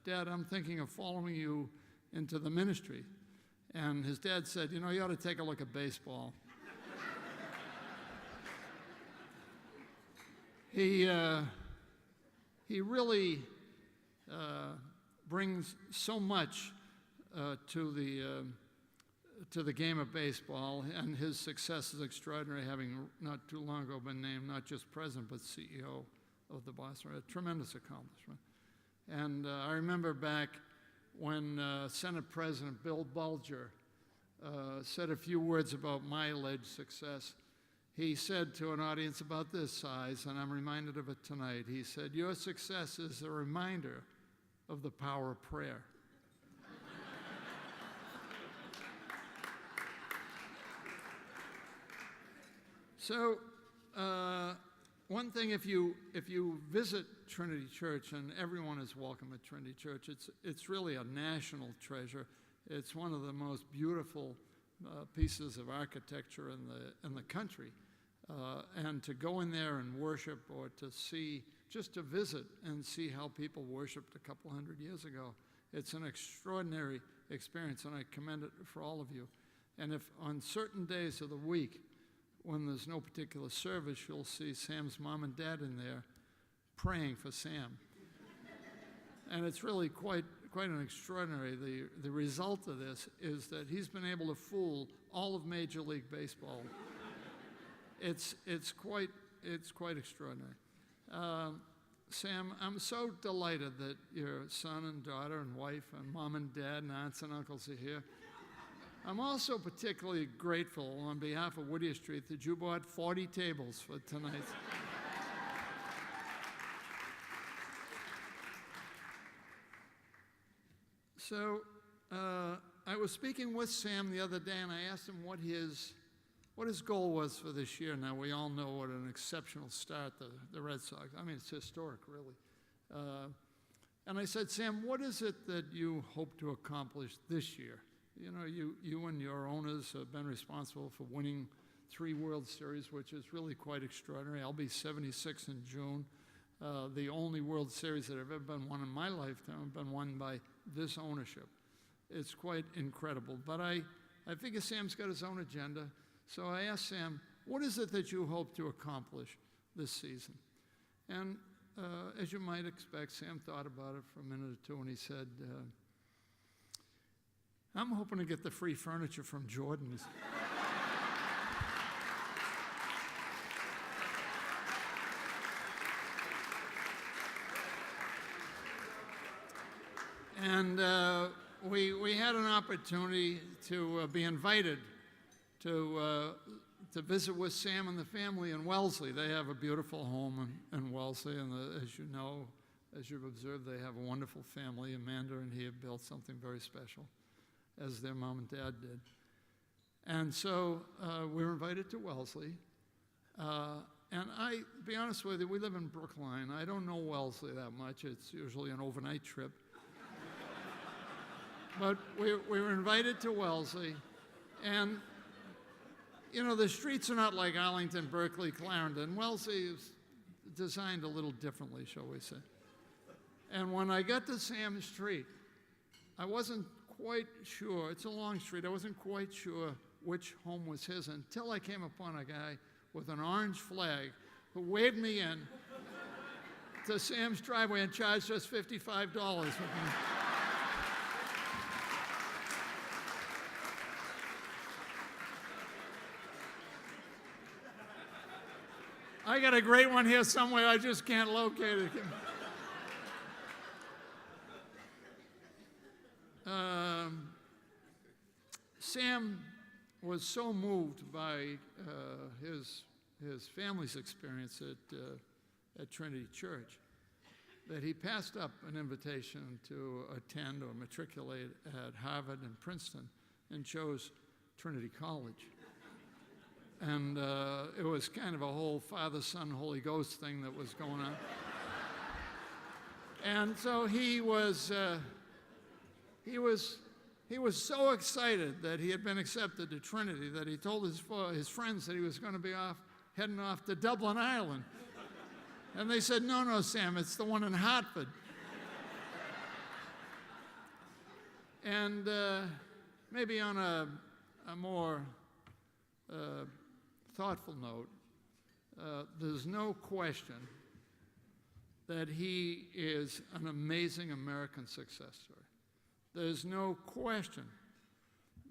Dad, I'm thinking of following you into the ministry. And his dad said, you know, you ought to take a look at baseball. He really brings so much to the game of baseball, and his success is extraordinary, having not too long ago been named not just president but CEO of the Boston, a tremendous accomplishment. And I remember back when Senate President Bill Bulger said a few words about my alleged success. He said to an audience about this size, and I'm reminded of it tonight, he said, your success is a reminder of the power of prayer. So, one thing, if you visit Trinity Church, and everyone is welcome at Trinity Church, it's really a national treasure. It's one of the most beautiful pieces of architecture in the country. And to go in there and worship, or to see, just to visit and see how people worshiped a couple hundred years ago, it's an extraordinary experience, and I commend it for all of you. And if on certain days of the week, when there's no particular service, you'll see Sam's mom and dad in there praying for Sam. And it's really quite an extraordinary. The result of this is that he's been able to fool all of Major League Baseball. It's quite extraordinary. Sam, I'm so delighted that your son and daughter and wife and mom and dad and aunts and uncles are here. I'm also particularly grateful on behalf of Whittier Street that you bought 40 tables for tonight. So I was speaking with Sam the other day, and I asked him what his goal was for this year. Now, we all know what an exceptional start the Red Sox. I mean, it's historic, really. And I said, Sam, what is it that you hope to accomplish this year? You know, you and your owners have been responsible for winning 3 World Series, which is really quite extraordinary. I'll be 76 in June. The only World Series that have ever been won in my lifetime have been won by this ownership. It's quite incredible. But I figure Sam's got his own agenda. So I asked Sam, what is it that you hope to accomplish this season? And as you might expect, Sam thought about it for a minute or two, and he said, I'm hoping to get the free furniture from Jordan's. And we had an opportunity to be invited to visit with Sam and the family in Wellesley. They have a beautiful home in Wellesley, and as you know, as you've observed, they have a wonderful family. Amanda and he have built something very special, as their mom and dad did. And so we were invited to Wellesley. And I, to be honest with you, we live in Brookline. I don't know Wellesley that much. It's usually an overnight trip. But we were invited to Wellesley, and you know, the streets are not like Arlington, Berkeley, Clarendon. Wellesley is designed a little differently, shall we say. And when I got to Sam's Street, I wasn't quite sure, it's a long street, I wasn't quite sure which home was his until I came upon a guy with an orange flag who waved me in to Sam's driveway and charged us $55. I got a great one here somewhere, I just can't locate it. Sam was so moved by his family's experience at Trinity Church that he passed up an invitation to attend or matriculate at Harvard and Princeton and chose Trinity College. And it was kind of a whole Father, Son, Holy Ghost thing that was going on. And so he was so excited that he had been accepted to Trinity that he told his friends that he was going to be heading off to Dublin, Ireland. And they said, no, Sam, it's the one in Hartford. And maybe on a more thoughtful note, there's no question that he is an amazing American success story. There's no question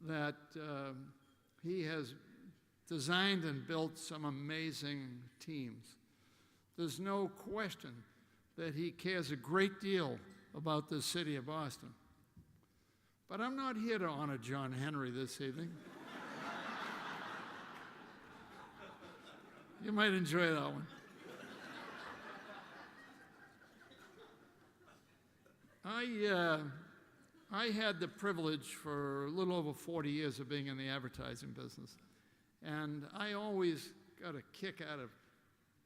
that he has designed and built some amazing teams. There's no question that he cares a great deal about the city of Boston. But I'm not here to honor John Henry this evening. You might enjoy that one. I had the privilege for a little over 40 years of being in the advertising business. And I always got a kick out of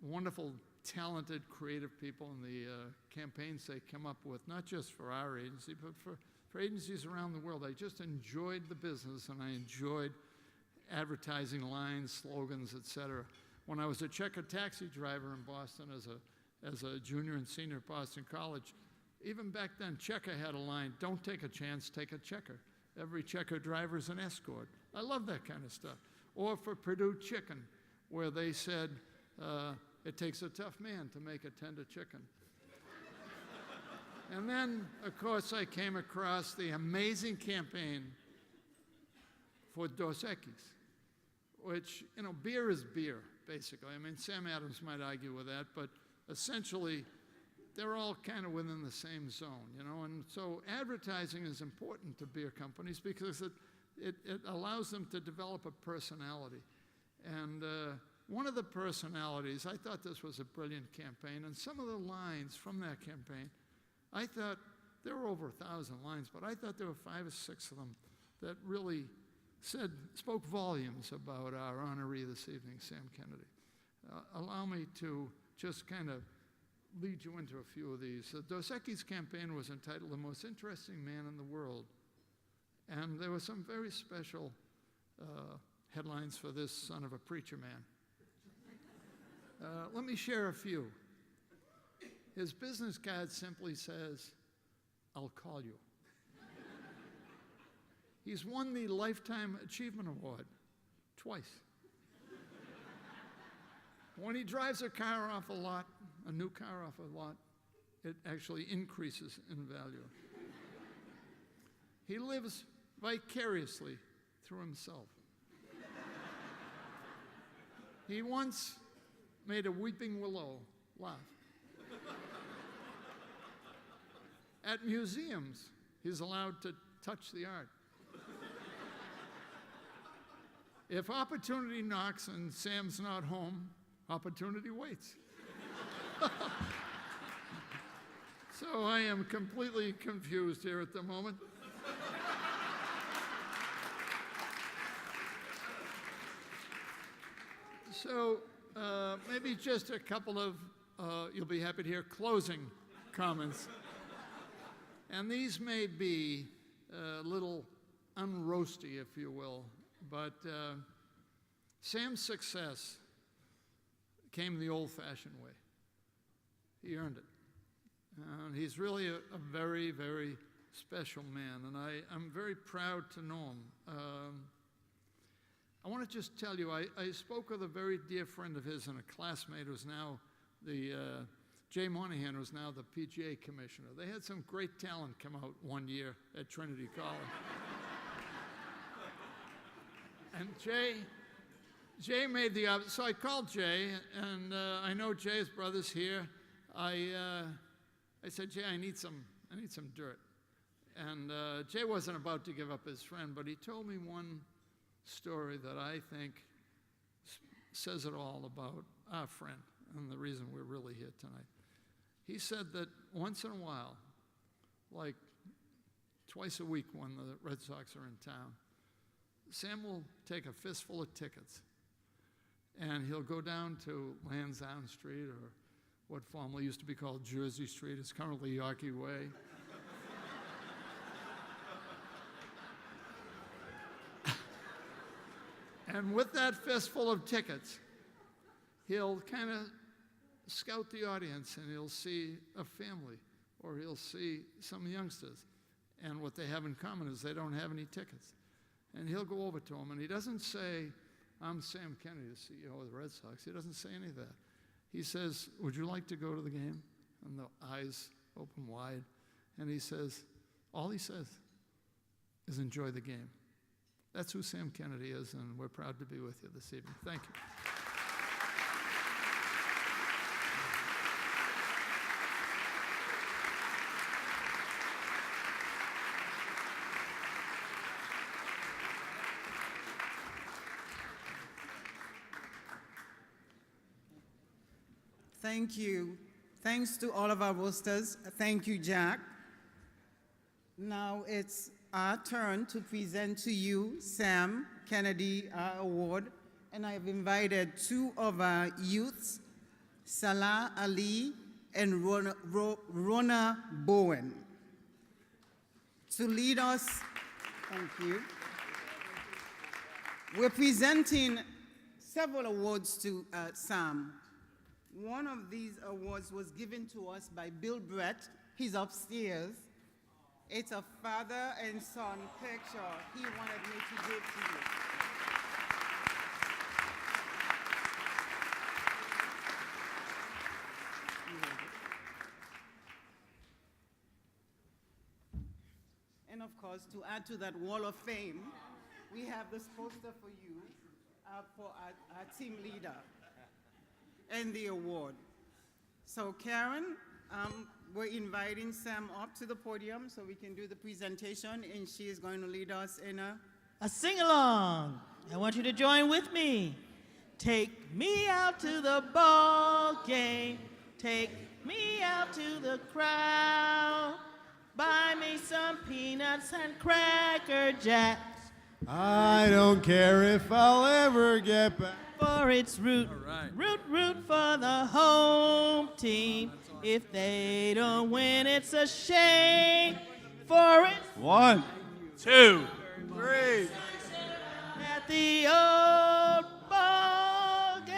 wonderful, talented, creative people in the campaigns they come up with, not just for our agency, but for agencies around the world. I just enjoyed the business, and I enjoyed advertising lines, slogans, etc. When I was a checker taxi driver in Boston as a junior and senior at Boston College, even back then, checker had a line, don't take a chance, take a checker. Every checker driver is an escort. I love that kind of stuff. Or for Purdue Chicken, where they said, it takes a tough man to make a tender chicken. And then, of course, I came across the amazing campaign for Dos Equis, which, you know, beer is beer, basically. I mean, Sam Adams might argue with that, but essentially, they're all kind of within the same zone, you know? And so advertising is important to beer companies because it allows them to develop a personality. And one of the personalities, I thought this was a brilliant campaign, and some of the lines from that campaign, I thought, there were over 1,000 lines, but I thought there were 5 or 6 of them that really spoke volumes about our honoree this evening, Sam Kennedy. Allow me to just kind of lead you into a few of these. The Dos Equis campaign was entitled The Most Interesting Man in the World. And there were some very special headlines for this son of a preacher man. Let me share a few. His business card simply says, I'll call you. He's won the Lifetime Achievement Award twice. When he drives a car off a lot, a new car off a lot, it actually increases in value. He lives vicariously through himself. He once made a weeping willow laugh. At museums, he's allowed to touch the art. If opportunity knocks and Sam's not home, opportunity waits. So I am completely confused here at the moment. So maybe just a couple of, you'll be happy to hear, closing comments. And these may be a little unroasty, if you will, but Sam's success came the old-fashioned way. He earned it. And he's really a very, very special man, and I'm very proud to know him. I want to just tell you, I spoke with a very dear friend of his and a classmate who's now Jay Monahan, who's now the PGA commissioner. They had some great talent come out one year at Trinity College. And Jay made the, so I called Jay, and I know Jay's brother's here. I said, Jay, I need some dirt. And Jay wasn't about to give up his friend, but he told me one story that I think says it all about our friend and the reason we're really here tonight. He said that once in a while, like twice a week when the Red Sox are in town, Sam will take a fistful of tickets and he'll go down to Lansdowne Street, or what formerly used to be called Jersey Street. It's currently Yawkey Way. And with that fistful of tickets, he'll kind of scout the audience, and he'll see a family, or he'll see some youngsters. And what they have in common is they don't have any tickets. And he'll go over to them, and he doesn't say, I'm Sam Kennedy, the CEO of the Red Sox. He doesn't say any of that. He says, would you like to go to the game? And the eyes open wide. And he says, all he says is enjoy the game. That's who Sam Kennedy is, and we're proud to be with you this evening. Thank you. Thank you. Thanks to all of our roasters. Thank you, Jack. Now it's our turn to present to you Sam Kennedy Award, and I have invited two of our youths, Salah Ali and Rona Bowen, to lead us. Thank you. We're presenting several awards to Sam. One of these awards was given to us by Bill Brett. He's upstairs. It's a father and son picture he wanted me to give to you. And of course, to add to that wall of fame, we have this poster for you, for our team leader, and the award. So Karen, we're inviting Sam up to the podium so we can do the presentation, and she is going to lead us in a sing-along. I want you to join with me. Take me out to the ball game. Take me out to the crowd. Buy me some peanuts and Cracker Jacks. I don't care if I'll ever get back. For it's root for the home team. If they don't win, it's a shame. For it's 1, 2, 3. At the old ball game.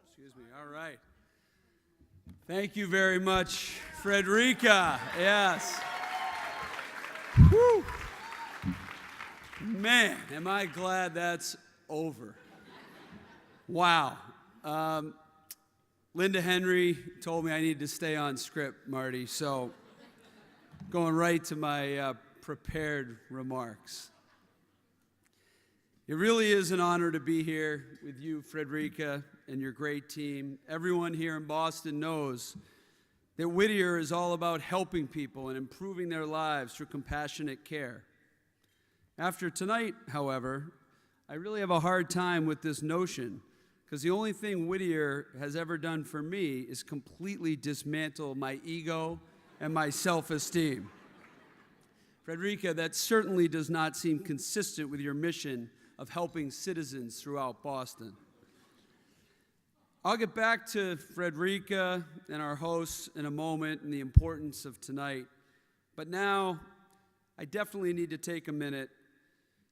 Excuse me. All right. Thank you very much, Frederica. Yes. Whew. Man, am I glad that's over. Wow. Linda Henry told me I needed to stay on script, Marty, so going right to my prepared remarks. It really is an honor to be here with you, Frederica, and your great team. Everyone here in Boston knows that Whittier is all about helping people and improving their lives through compassionate care. After tonight, however, I really have a hard time with this notion, because the only thing Whittier has ever done for me is completely dismantle my ego and my self-esteem. Frederica, that certainly does not seem consistent with your mission of helping citizens throughout Boston. I'll get back to Frederica and our hosts in a moment and the importance of tonight, but now I definitely need to take a minute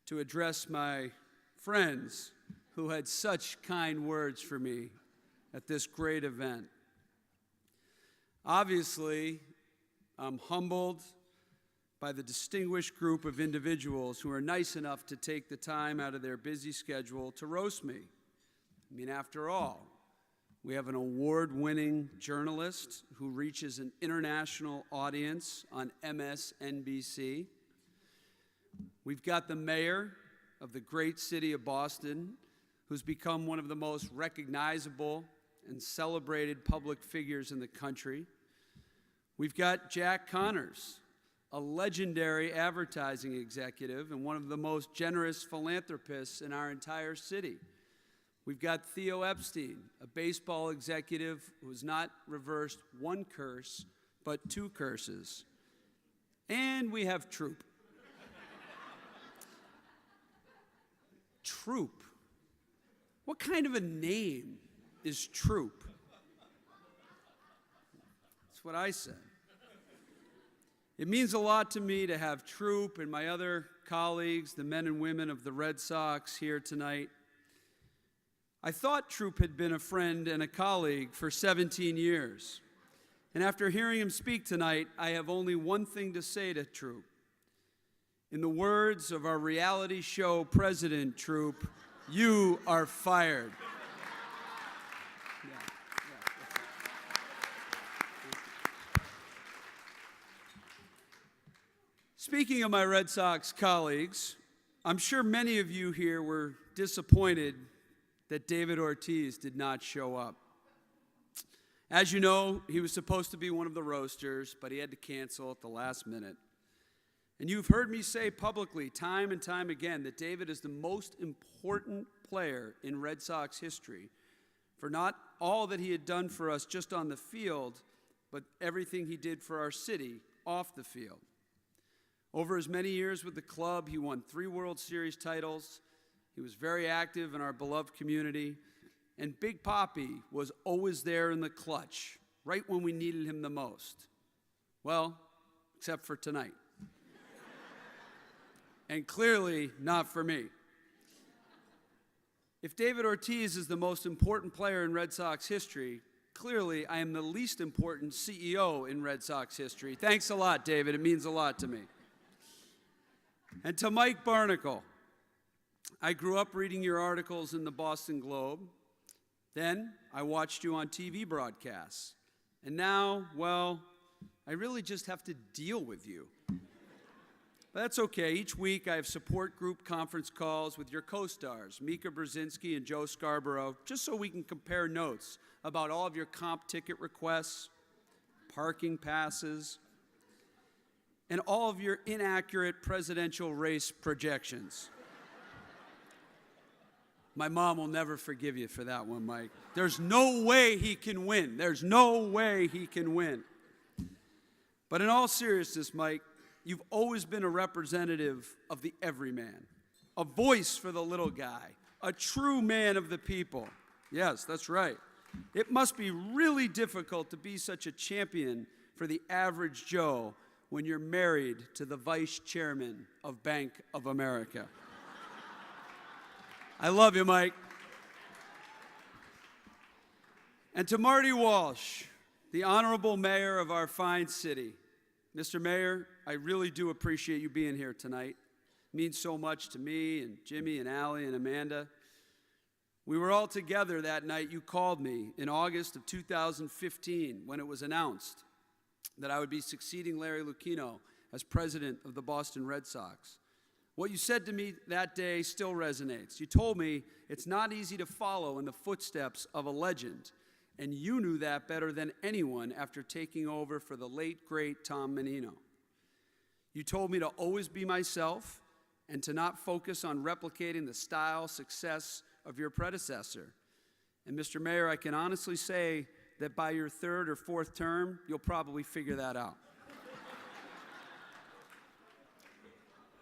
to address my friends who had such kind words for me at this great event. Obviously, I'm humbled by the distinguished group of individuals who are nice enough to take the time out of their busy schedule to roast me. I mean, after all, we have an award-winning journalist who reaches an international audience on MSNBC. We've got the mayor of the great city of Boston, who's become one of the most recognizable and celebrated public figures in the country. We've got Jack Connors, a legendary advertising executive and one of the most generous philanthropists in our entire city. We've got Theo Epstein, a baseball executive who has not reversed one curse, but 2 curses. And we have Troop. Troop. What kind of a name is Troop? That's what I said. It means a lot to me to have Troop and my other colleagues, the men and women of the Red Sox, here tonight. I thought Troop had been a friend and a colleague for 17 years. And after hearing him speak tonight, I have only one thing to say to Troop. In the words of our reality show president, Troop, you are fired. Speaking of my Red Sox colleagues, I'm sure many of you here were disappointed that David Ortiz did not show up. As you know, he was supposed to be one of the roasters, but he had to cancel at the last minute. And you've heard me say publicly time and time again that David is the most important player in Red Sox history for not all that he had done for us just on the field, but everything he did for our city off the field. Over his many years with the club, he won 3 World Series titles. He was very active in our beloved community. And Big Papi was always there in the clutch, right when we needed him the most. Well, except for tonight. And clearly not for me. If David Ortiz is the most important player in Red Sox history, clearly I am the least important CEO in Red Sox history. Thanks a lot, David. It means a lot to me. And to Mike Barnacle, I grew up reading your articles in the Boston Globe. Then I watched you on TV broadcasts. And now, well, I really just have to deal with you. But that's okay. Each week I have support group conference calls with your co-stars, Mika Brzezinski and Joe Scarborough, just so we can compare notes about all of your comp ticket requests, parking passes, and all of your inaccurate presidential race projections. My mom will never forgive you for that one, Mike. There's no way he can win. There's no way he can win. But in all seriousness, Mike, you've always been a representative of the everyman, a voice for the little guy, a true man of the people. Yes, that's right. It must be really difficult to be such a champion for the average Joe when you're married to the vice chairman of Bank of America. I love you, Mike. And to Marty Walsh, the honorable mayor of our fine city. Mr. Mayor, I really do appreciate you being here tonight. It means so much to me and Jimmy and Allie and Amanda. We were all together that night you called me in August of 2015 when it was announced that I would be succeeding Larry Lucchino as president of the Boston Red Sox. What you said to me that day still resonates. You told me it's not easy to follow in the footsteps of a legend, and you knew that better than anyone after taking over for the late, great Tom Menino. You told me to always be myself and to not focus on replicating the style, success of your predecessor. And Mr. Mayor, I can honestly say that by your third or fourth term, you'll probably figure that out.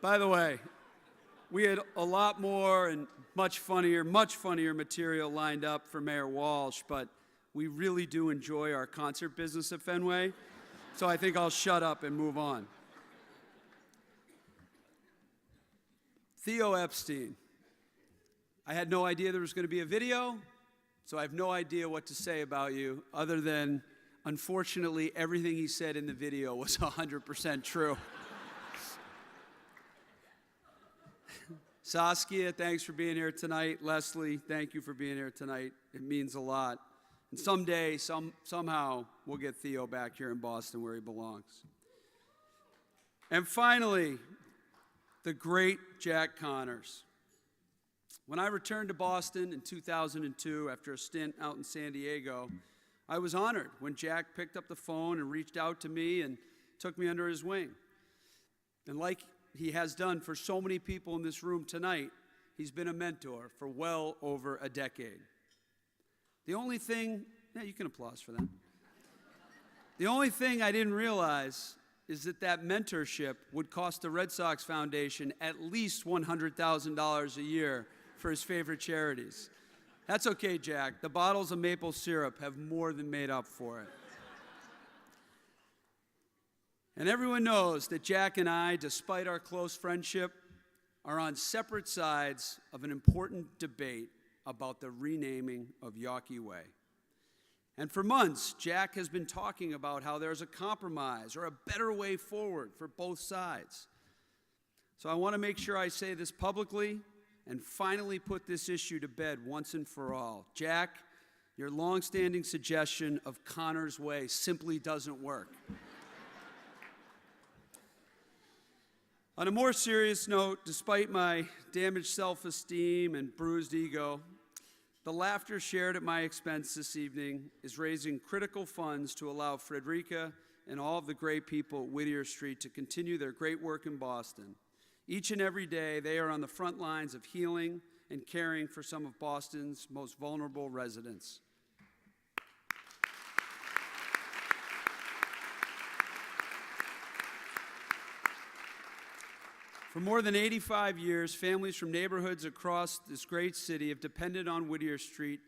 By the way, we had a lot more and much funnier material lined up for Mayor Walsh, but we really do enjoy our concert business at Fenway, so I think I'll shut up and move on. Theo Epstein. I had no idea there was going to be a video, so I have no idea what to say about you other than, unfortunately, everything he said in the video was 100% true. Saskia, thanks for being here tonight. Leslie, thank you for being here tonight. It means a lot. And someday, somehow, we'll get Theo back here in Boston where he belongs. And finally, the great Jack Connors. When I returned to Boston in 2002 after a stint out in San Diego, I was honored when Jack picked up the phone and reached out to me and took me under his wing. And like he has done for so many people in this room tonight, he's been a mentor for well over a decade. The only thing, you can applause for that. The only thing I didn't realize is that mentorship would cost the Red Sox Foundation at least $100,000 a year for his favorite charities. That's okay, Jack. The bottles of maple syrup have more than made up for it. And everyone knows that Jack and I, despite our close friendship, are on separate sides of an important debate about the renaming of Yawkey Way. And for months, Jack has been talking about how there's a compromise or a better way forward for both sides. So I want to make sure I say this publicly and finally put this issue to bed once and for all. Jack, your longstanding suggestion of Connor's Way simply doesn't work. On a more serious note, despite my damaged self-esteem and bruised ego, the laughter shared at my expense this evening is raising critical funds to allow Frederica and all of the great people at Whittier Street to continue their great work in Boston. Each and every day, they are on the front lines of healing and caring for some of Boston's most vulnerable residents. For more than 85 years, families from neighborhoods across this great city have depended on Whittier Street,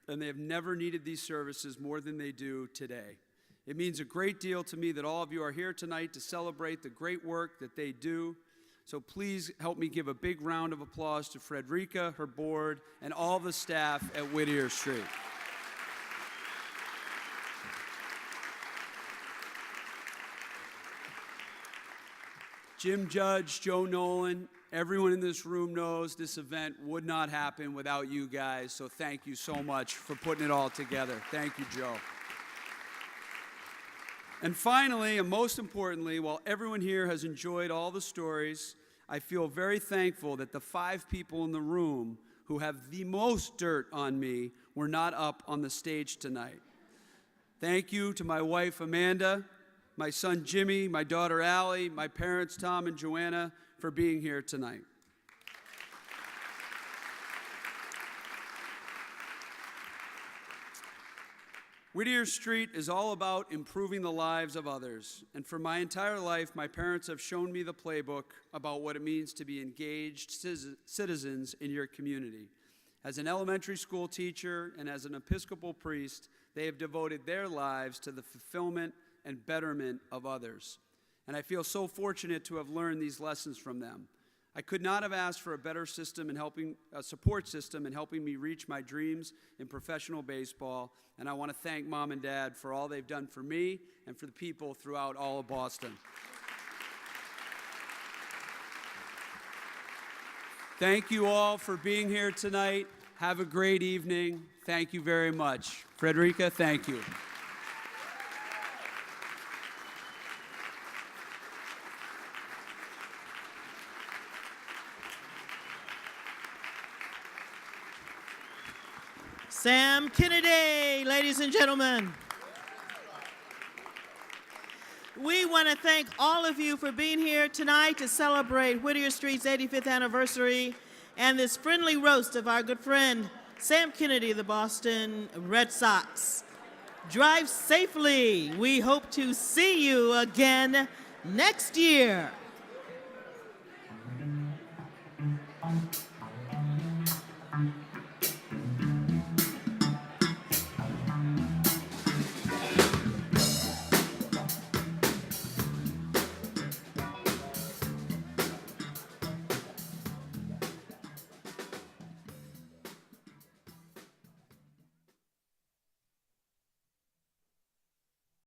and they have never needed these services more than they do today. It means a great deal to me that all of you are here tonight to celebrate the great work that they do. So please help me give a big round of applause to Frederica, her board, and all the staff at Whittier Street. Jim Judge, Joe Nolan, everyone in this room knows this event would not happen without you guys, so thank you so much for putting it all together. Thank you, Joe. And finally, and most importantly, while everyone here has enjoyed all the stories, I feel very thankful that the 5 people in the room who have the most dirt on me were not up on the stage tonight. Thank you to my wife, Amanda, my son Jimmy, my daughter Allie, my parents Tom and Joanna for being here tonight. Whittier Street is all about improving the lives of others, and for my entire life, my parents have shown me the playbook about what it means to be engaged citizens in your community. As an elementary school teacher and as an Episcopal priest, they have devoted their lives to the fulfillment and betterment of others. And I feel so fortunate to have learned these lessons from them. I could not have asked for a better system in helping, support system in helping me reach my dreams in professional baseball, and I want to thank Mom and Dad for all they've done for me and for the people throughout all of Boston. Thank you all for being here tonight. Have a great evening. Thank you very much. Frederica, thank you. Sam Kennedy, ladies and gentlemen. We want to thank all of you for being here tonight to celebrate Whittier Street's 85th anniversary and this friendly roast of our good friend Sam Kennedy of the Boston Red Sox. Drive safely. We hope to see you again next year.